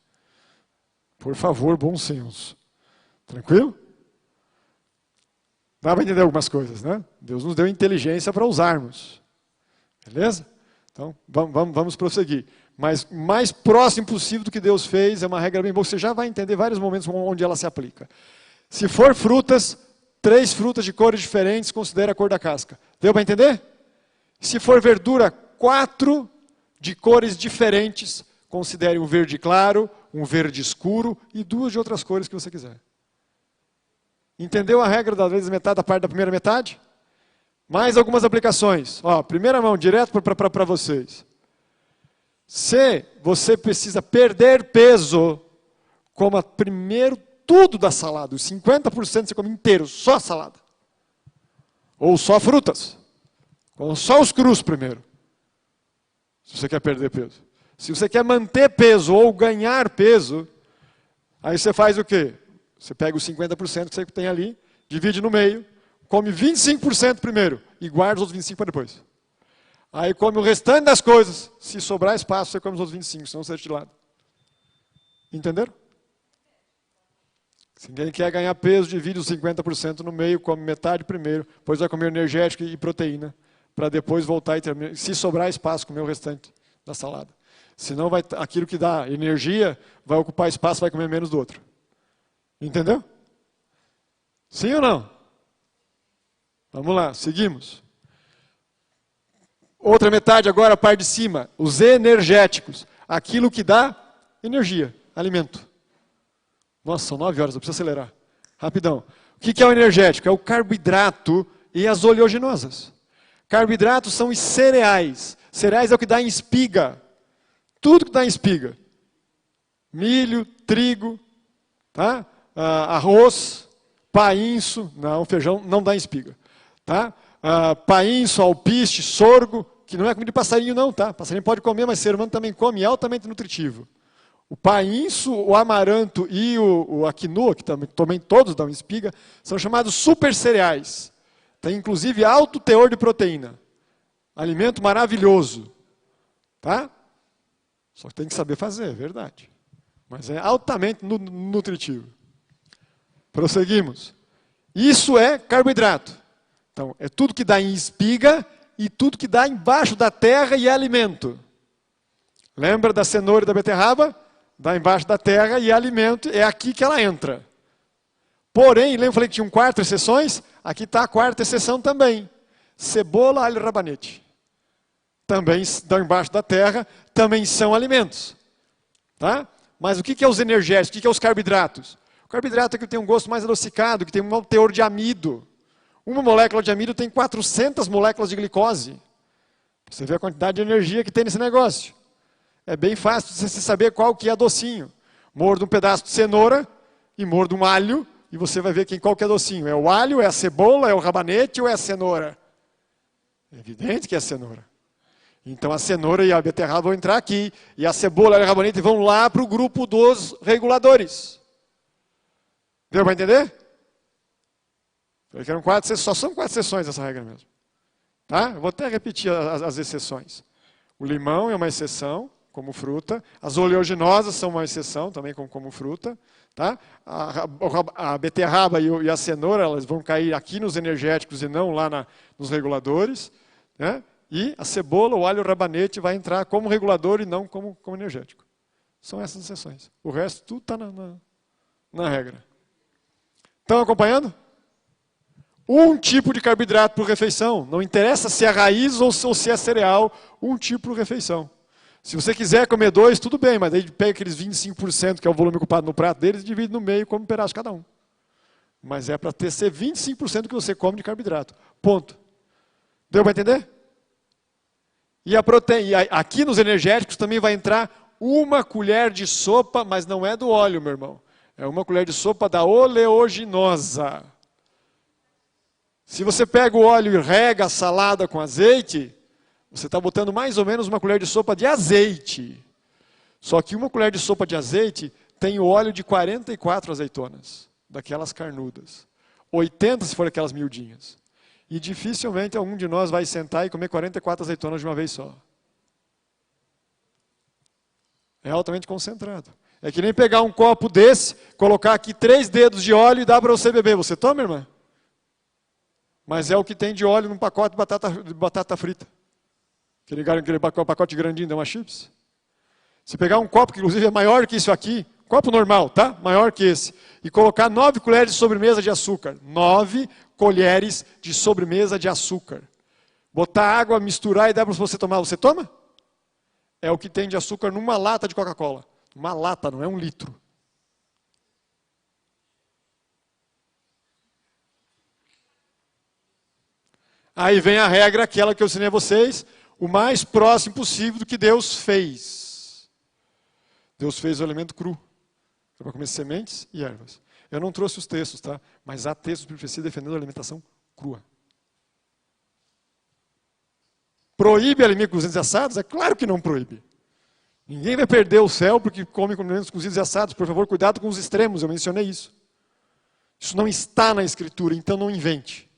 Por favor, bom senso. Tranquilo? Dá para entender algumas coisas, né? Deus nos deu inteligência para usarmos. Beleza? Então, vamos prosseguir. Mas mais próximo possível do que Deus fez, é uma regra bem boa. Você já vai entender vários momentos onde ela se aplica. Se for frutas, 3 frutas de cores diferentes, considere a cor da casca. Deu para entender? Se for verdura, 4 de cores diferentes, considere um verde claro, um verde escuro e 2 de outras cores que você quiser. Entendeu a regra das vezes metade da parte da primeira metade? Mais algumas aplicações. Ó, primeira mão, direto para vocês. Se você precisa perder peso, coma primeiro tudo da salada. Os 50% você come inteiro, só salada. Ou só frutas. Coma só os crus primeiro. Se você quer perder peso. Se você quer manter peso ou ganhar peso, aí você faz o quê? Você pega os 50% que você tem ali, divide no meio, come 25% primeiro e guarda os outros 25% para depois. Aí come o restante das coisas. Se sobrar espaço, você come os outros 25%, senão você deixa de lado. Entenderam? Se ninguém quer ganhar peso, divide os 50% no meio, come metade primeiro, depois vai comer energético e proteína, para depois voltar e terminar. Se sobrar espaço, comer o restante da salada. Senão aquilo que dá energia vai ocupar espaço, vai comer menos do outro. Entendeu? Sim ou não? Vamos lá, seguimos. Outra metade agora, a parte de cima. Os energéticos. Aquilo que dá energia, alimento. Nossa, são 9 horas, eu preciso acelerar. Rapidão. O que é o energético? É o carboidrato e as oleaginosas. Carboidratos são os cereais. Cereais é o que dá em espiga. Tudo que dá em espiga. Milho, trigo, tá? Arroz, painço, não, feijão não dá em espiga. Tá? Painço, alpiste, sorgo, que não é comida de passarinho não, tá? Passarinho pode comer, mas ser humano também come, é altamente nutritivo. O painço, o amaranto e o quinoa, que também todos dão espiga, são chamados super cereais. Tem inclusive alto teor de proteína. Alimento maravilhoso. Tá? Só que tem que saber fazer, é verdade. Mas é altamente nutritivo. Prosseguimos. Isso é carboidrato. Então, é tudo que dá em espiga e tudo que dá embaixo da terra e é alimento. Lembra da cenoura e da beterraba? Dá embaixo da terra e é alimento, é aqui que ela entra. Porém, lembra que eu falei que tinham 4 exceções? Aqui está a 4ª exceção também. Cebola, alho e rabanete. Também dão embaixo da terra, também são alimentos. Tá? Mas o que é os energéticos? O que é os carboidratos? O carboidrato é que tem um gosto mais adocicado, que tem um alto teor de amido. Uma molécula de amido tem 400 moléculas de glicose. Você vê a quantidade de energia que tem nesse negócio. É bem fácil você saber qual que é docinho. Morda um pedaço de cenoura e morda um alho e você vai ver qual que é docinho. É o alho, é a cebola, é o rabanete ou é a cenoura? É evidente que é a cenoura. Então a cenoura e a beterraba vão entrar aqui e a cebola e o rabanete vão lá para o grupo dos reguladores. Deu para entender? Eram 4 sessões, só são 4 sessões essa regra mesmo. Tá? Eu vou até repetir as exceções. O limão é uma exceção, como fruta. As oleaginosas são uma exceção, também como fruta. Tá? A beterraba e a cenoura elas vão cair aqui nos energéticos e não lá nos reguladores. Né? E a cebola, o alho e o rabanete vai entrar como regulador e não como energético. São essas exceções. O resto tudo está na regra. Estão acompanhando? Um tipo de carboidrato por refeição. Não interessa se é raiz ou se é cereal, um tipo por refeição. Se você quiser comer 2, tudo bem, mas aí pega aqueles 25%, que é o volume ocupado no prato deles, e divide no meio e come um pedaço cada um. Mas é para ser 25% que você come de carboidrato. Ponto. Deu para entender? E a proteína, aqui nos energéticos também vai entrar uma colher de sopa, mas não é do óleo, meu irmão. É uma colher de sopa da oleaginosa. Se você pega o óleo e rega a salada com azeite, você está botando mais ou menos uma colher de sopa de azeite. Só que uma colher de sopa de azeite tem o óleo de 44 azeitonas, daquelas carnudas. 80 se for aquelas miudinhas. E dificilmente algum de nós vai sentar e comer 44 azeitonas de uma vez só. É altamente concentrado. É que nem pegar um copo desse, colocar aqui 3 dedos de óleo e dar para você beber. Você toma, irmã? Mas é o que tem de óleo num pacote de batata frita. Aquele pacote grandinho de uma chips. Se pegar um copo, que inclusive é maior que isso aqui, copo normal, tá? Maior que esse. E colocar 9 colheres de sobremesa de açúcar. 9 colheres de sobremesa de açúcar. Botar água, misturar e dar para você tomar. Você toma? É o que tem de açúcar numa lata de Coca-Cola. Uma lata, não é 1 litro. Aí vem a regra, aquela que eu ensinei a vocês, o mais próximo possível do que Deus fez. Deus fez o alimento cru, para comer sementes e ervas. Eu não trouxe os textos, tá? Mas há textos que precisam defendendo a alimentação crua. Proíbe alimentos cozidos e assados? É claro que não proíbe. Ninguém vai perder o céu porque come alimentos cozidos e assados. Por favor, cuidado com os extremos, eu mencionei isso. Isso não está na Escritura, então não invente.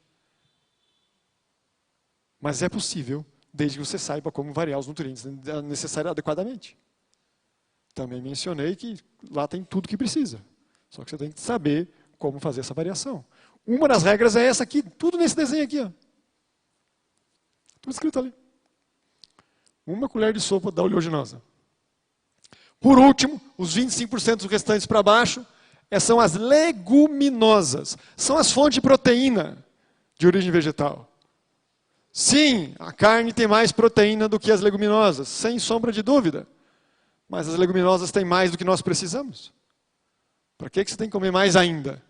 Mas é possível, desde que você saiba como variar os nutrientes necessários adequadamente. Também mencionei que lá tem tudo que precisa. Só que você tem que saber como fazer essa variação. Uma das regras é essa aqui, tudo nesse desenho aqui. Ó. Tudo escrito ali. 1 colher de sopa da oleaginosa. Por último, os 25% restantes para baixo são as leguminosas. São as fontes de proteína de origem vegetal. Sim, a carne tem mais proteína do que as leguminosas, sem sombra de dúvida. Mas as leguminosas têm mais do que nós precisamos. Para que você tem que comer mais ainda?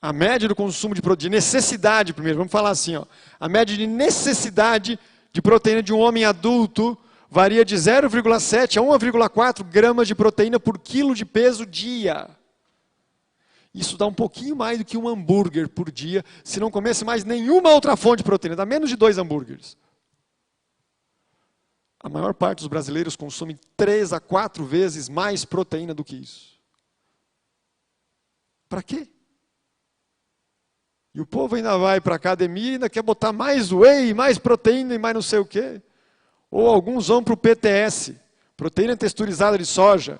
A média do consumo de necessidade, primeiro, vamos falar assim, ó. A média de necessidade de proteína de um homem adulto varia de 0,7 a 1,4 gramas de proteína por quilo de peso dia. Isso dá um pouquinho mais do que um hambúrguer por dia, se não comesse mais nenhuma outra fonte de proteína. Dá menos de 2 hambúrgueres. A maior parte dos brasileiros consomem 3 a 4 vezes mais proteína do que isso. Para quê? E o povo ainda vai para a academia e ainda quer botar mais whey, mais proteína e mais não sei o quê. Ou alguns vão para o PTS, proteína texturizada de soja.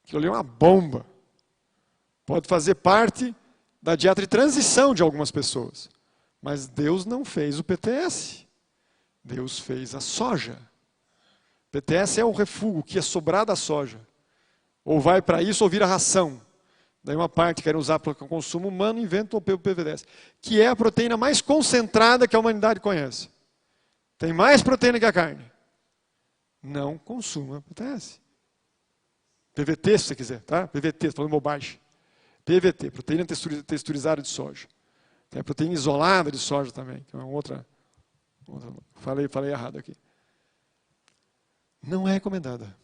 Aquilo ali é uma bomba. Pode fazer parte da dieta de transição de algumas pessoas. Mas Deus não fez o PTS. Deus fez a soja. PTS é o refúgio que é sobrar da soja. Ou vai para isso ou vira ração. Daí uma parte que querem usar para o consumo humano, inventam o PTS. Que é a proteína mais concentrada que a humanidade conhece. Tem mais proteína que a carne. Não consuma PTS. PVT, se você quiser, tá? PVT, estou falando bobagem. PVT, proteína texturizada de soja. Tem a proteína isolada de soja também, que é uma outra falei errado aqui. Não é recomendada.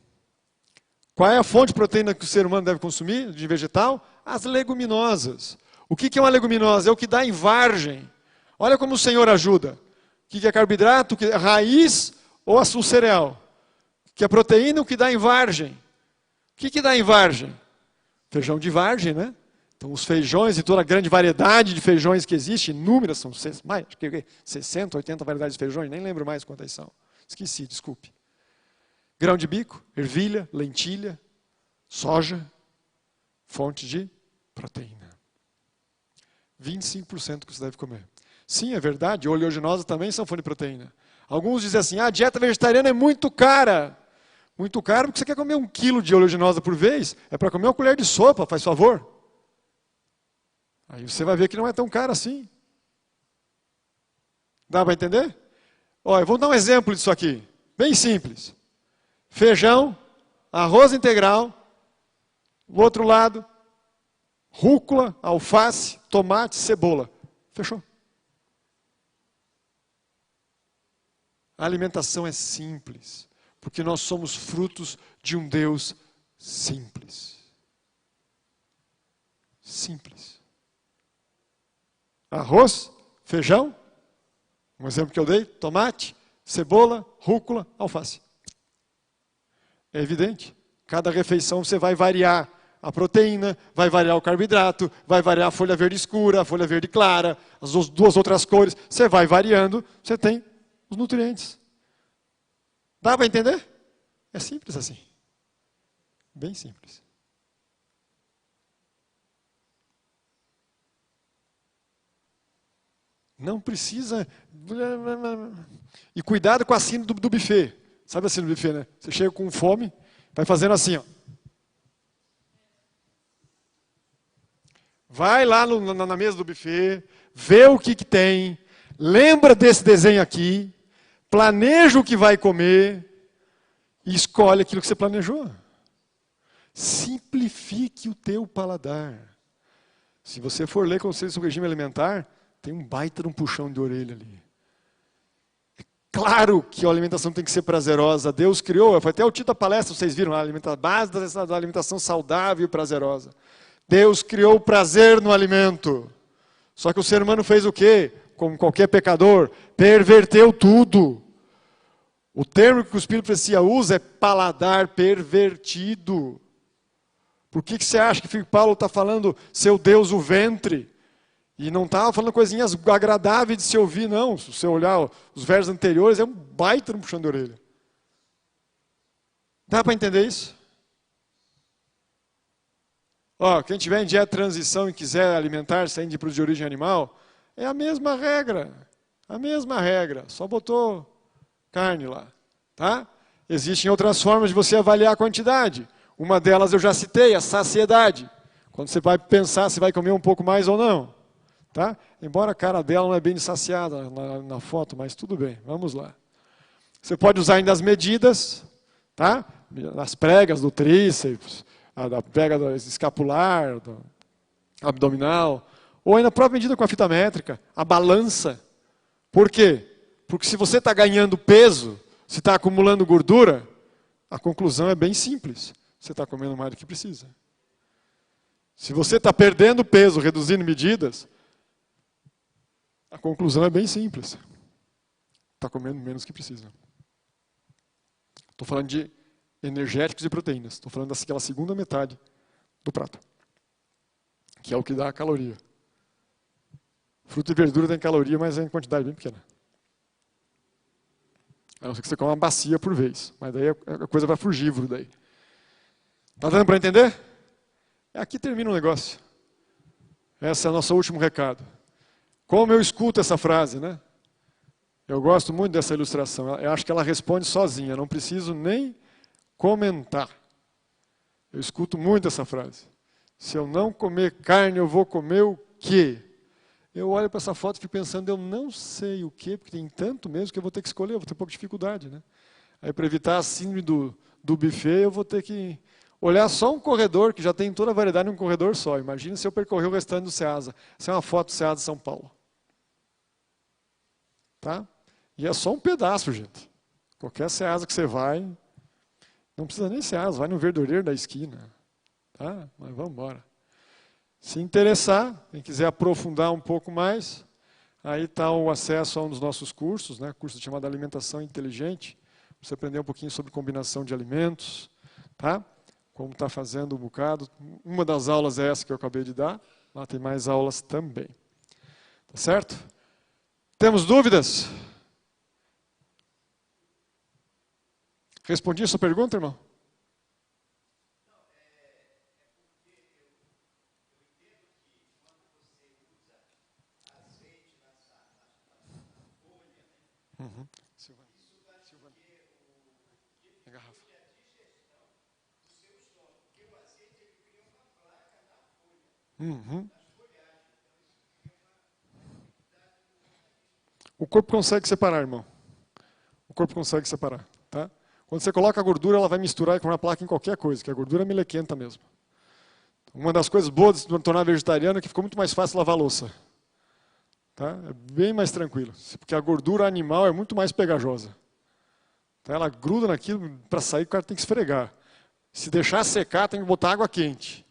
Qual é a fonte de proteína que o ser humano deve consumir, de vegetal? As leguminosas. O que é uma leguminosa? É o que dá em vargem. Olha como o Senhor ajuda. O que é carboidrato, o que é raiz ou o cereal? O que é proteína, o que dá em vargem? O que dá em vargem? Feijão de vargem, né? Então, os feijões e toda a grande variedade de feijões que existe, inúmeras, são mais, 60, 80 variedades de feijões, nem lembro mais quantas são. Esqueci, desculpe. Grão de bico, ervilha, lentilha, soja, fonte de proteína. 25% que você deve comer. Sim, é verdade, oleaginosa também são fonte de proteína. Alguns dizem assim, a dieta vegetariana é muito cara. Muito caro porque você quer comer 1 quilo de oleaginosa por vez, é para comer 1 colher de sopa, faz favor. Aí você vai ver que não é tão caro assim. Dá para entender? Olha, vou dar um exemplo disso aqui, bem simples. Feijão, arroz integral, do outro lado, rúcula, alface, tomate, cebola. Fechou. A alimentação é simples, porque nós somos frutos de um Deus simples. Simples. Arroz, feijão, um exemplo que eu dei, tomate, cebola, rúcula, alface. É evidente. Cada refeição você vai variar a proteína, vai variar o carboidrato, vai variar a folha verde escura, a folha verde clara, as duas outras cores. Você vai variando, você tem os nutrientes. Dá para entender? É simples assim. Bem simples. Não precisa... E cuidado com a síndrome do buffet. Sabe a síndrome do buffet, né? Você chega com fome, vai fazendo assim, ó. Vai lá na mesa do buffet, vê o que tem, lembra desse desenho aqui, planeja o que vai comer e escolhe aquilo que você planejou. Simplifique o teu paladar. Se você for ler Conselhos sobre o Regime Alimentar, tem um baita de um puxão de orelha ali. É claro que a alimentação tem que ser prazerosa. Deus criou, foi até o título da palestra, vocês viram, a base da alimentação saudável e prazerosa. Deus criou o prazer no alimento. Só que o ser humano fez o quê? Como qualquer pecador, perverteu tudo. O termo que o Espírito Profecia usa é paladar pervertido. Por que você acha que Paulo está falando seu Deus o ventre? E não estava falando coisinhas agradáveis de se ouvir, não. Se você olhar os versos anteriores, é um baita no puxão de orelha. Dá para entender isso? Ó, quem tiver em dieta de transição e quiser alimentar-se ainda de produtos de origem animal, é a mesma regra. A mesma regra. Só botou carne lá. Tá? Existem outras formas de você avaliar a quantidade. Uma delas eu já citei, a saciedade. Quando você vai pensar se vai comer um pouco mais ou não. Tá? Embora a cara dela não é bem saciada na foto, mas tudo bem, vamos lá. Você pode usar ainda as medidas, tá? As pregas do tríceps, da prega do escapular, do abdominal, ou ainda a própria medida com a fita métrica, a balança. Por quê? Porque se você está ganhando peso, se está acumulando gordura, a conclusão é bem simples. Você está comendo mais do que precisa. Se você está perdendo peso, reduzindo medidas, a conclusão é bem simples. Está comendo menos do que precisa. Estou falando de energéticos e proteínas. Estou falando daquela segunda metade do prato, que é o que dá a caloria. Fruta e verdura tem caloria, mas é em quantidade bem pequena. A não ser que você coma uma bacia por vez. Mas daí a coisa vai frugívoro daí. Está dando para entender? Aqui termina o negócio. Esse é o nosso último recado. Como eu escuto essa frase, né? Eu gosto muito dessa ilustração. Eu acho que ela responde sozinha. Não preciso nem comentar. Eu escuto muito essa frase. Se eu não comer carne, eu vou comer o quê? Eu olho para essa foto e fico pensando, eu não sei o quê, porque tem tanto mesmo que eu vou ter que escolher, eu vou ter um pouco de dificuldade, né? Aí para evitar a síndrome do buffet, eu vou ter que olhar só um corredor, que já tem toda a variedade em um corredor só. Imagina se eu percorrer o restante do Ceasa. Essa é uma foto do Ceasa de São Paulo. Tá? E é só um pedaço, gente. Qualquer Ceasa que você vai, não precisa nem Ceasa, vai no verdureiro da esquina. Tá? Mas vamos embora. Se interessar, quem quiser aprofundar um pouco mais, aí está o acesso a um dos nossos cursos, né? Curso chamado Alimentação Inteligente, para você aprender um pouquinho sobre combinação de alimentos, tá? Como está fazendo um bocado. Uma das aulas é essa que eu acabei de dar, lá tem mais aulas também. Tá certo? Temos dúvidas? Respondi a sua pergunta, irmão? Uhum. Silvana. A garrafa. Uhum. O corpo consegue separar, irmão. O corpo consegue separar. Tá? Quando você coloca a gordura, ela vai misturar com uma placa em qualquer coisa, que a gordura é melequenta mesmo. Uma das coisas boas de se tornar vegetariano é que ficou muito mais fácil lavar a louça. Tá? É bem mais tranquilo, porque a gordura animal é muito mais pegajosa. Então ela gruda naquilo, para sair o cara tem que esfregar. Se deixar secar, tem que botar água quente.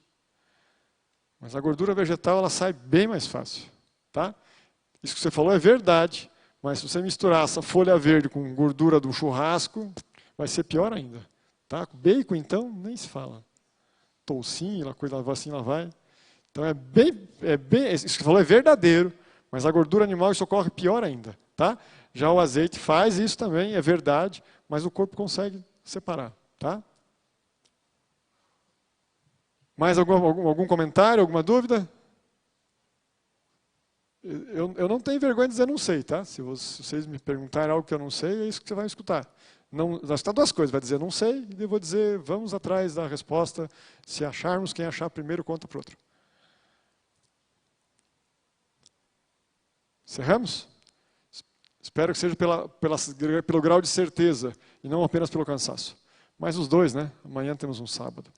Mas a gordura vegetal ela sai bem mais fácil. Tá? Isso que você falou é verdade, mas se você misturar essa folha verde com gordura do churrasco, vai ser pior ainda. Tá? Bacon, então, nem se fala. Toucinho, coisa assim, lá vai. Então isso que você falou é verdadeiro, mas a gordura animal isso ocorre pior ainda. Tá? Já o azeite faz isso também, é verdade, mas o corpo consegue separar. Tá? Mais algum comentário, alguma dúvida? Eu não tenho vergonha de dizer não sei, tá? Se vocês me perguntarem algo que eu não sei, é isso que você vai escutar. Vai escutar duas coisas, vai dizer não sei, e eu vou dizer vamos atrás da resposta, se acharmos, quem achar primeiro conta para o outro. Encerramos? Espero que seja pelo grau de certeza, e não apenas pelo cansaço. Mas os dois, né? Amanhã temos um sábado.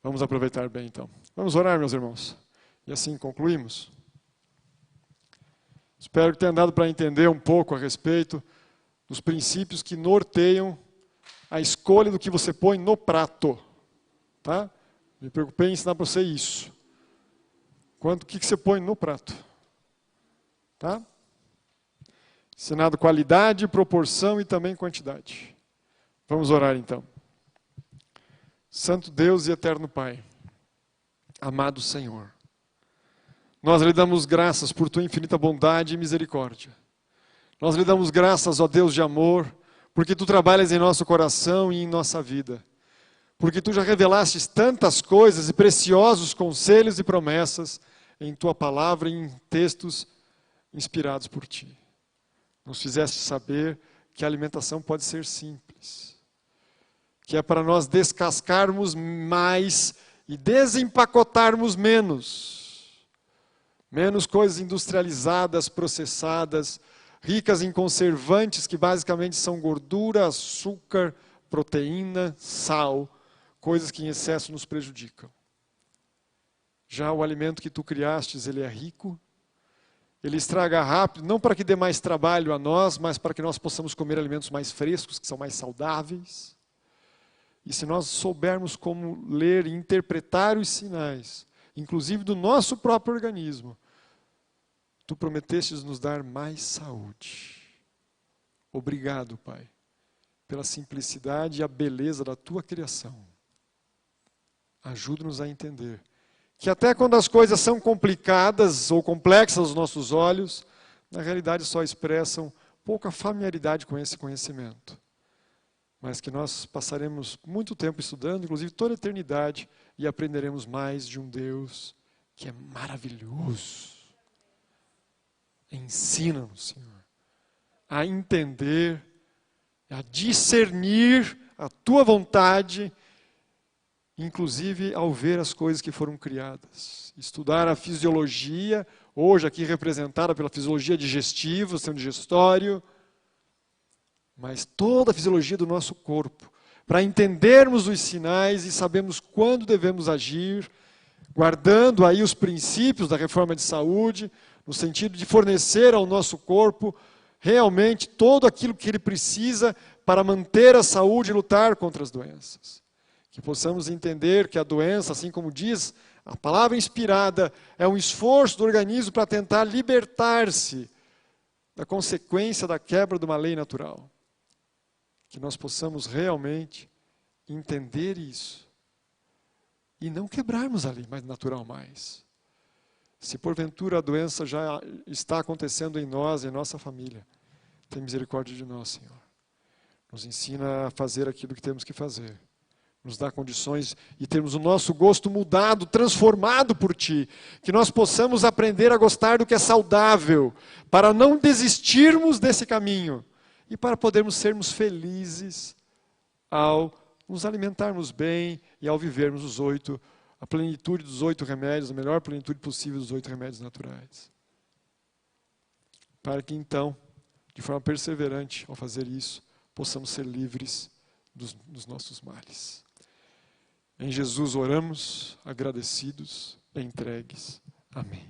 Vamos aproveitar bem, então. Vamos orar, meus irmãos. E assim concluímos. Espero que tenha dado para entender um pouco a respeito dos princípios que norteiam a escolha do que você põe no prato. Tá? Me preocupei em ensinar para você isso. O que você põe no prato? Tá? Ensinado qualidade, proporção e também quantidade. Vamos orar então. Santo Deus e eterno Pai, amado Senhor, nós lhe damos graças por tua infinita bondade e misericórdia. Nós lhe damos graças, ó Deus de amor, porque tu trabalhas em nosso coração e em nossa vida. Porque tu já revelaste tantas coisas e preciosos conselhos e promessas em tua palavra e em textos inspirados por ti. Nos fizeste saber que a alimentação pode ser simples, que é para nós descascarmos mais e desempacotarmos menos coisas industrializadas, processadas, ricas em conservantes que basicamente são gordura, açúcar, proteína, sal, coisas que em excesso nos prejudicam. Já o alimento que tu criastes, ele é rico, ele estraga rápido, não para que dê mais trabalho a nós, mas para que nós possamos comer alimentos mais frescos, que são mais saudáveis. E se nós soubermos como ler e interpretar os sinais, inclusive do nosso próprio organismo, tu prometestes nos dar mais saúde. Obrigado, Pai, pela simplicidade e a beleza da tua criação. Ajuda-nos a entender que até quando as coisas são complicadas ou complexas aos nossos olhos, na realidade só expressam pouca familiaridade com esse conhecimento. Mas que nós passaremos muito tempo estudando, inclusive toda a eternidade, e aprenderemos mais de um Deus que é maravilhoso. Ensina-nos, Senhor, a entender, a discernir a tua vontade, inclusive ao ver as coisas que foram criadas. Estudar a fisiologia, hoje aqui representada pela fisiologia digestiva, o sistema digestório, mas toda a fisiologia do nosso corpo, para entendermos os sinais e sabermos quando devemos agir, guardando aí os princípios da reforma de saúde, no sentido de fornecer ao nosso corpo realmente todo aquilo que ele precisa para manter a saúde e lutar contra as doenças. Que possamos entender que a doença, assim como diz a palavra inspirada, é um esforço do organismo para tentar libertar-se da consequência da quebra de uma lei natural. Que nós possamos realmente entender isso e não quebrarmos a lei natural mais. Se porventura a doença já está acontecendo em nós, em nossa família, tem misericórdia de nós, Senhor. Nos ensina a fazer aquilo que temos que fazer. Nos dá condições e termos o nosso gosto mudado, transformado por Ti. Que nós possamos aprender a gostar do que é saudável, para não desistirmos desse caminho. E para podermos sermos felizes ao nos alimentarmos bem e ao vivermos a plenitude dos 8 remédios, a melhor plenitude possível dos 8 remédios naturais. Para que então, de forma perseverante, ao fazer isso, possamos ser livres dos nossos males. Em Jesus oramos, agradecidos, entregues. Amém.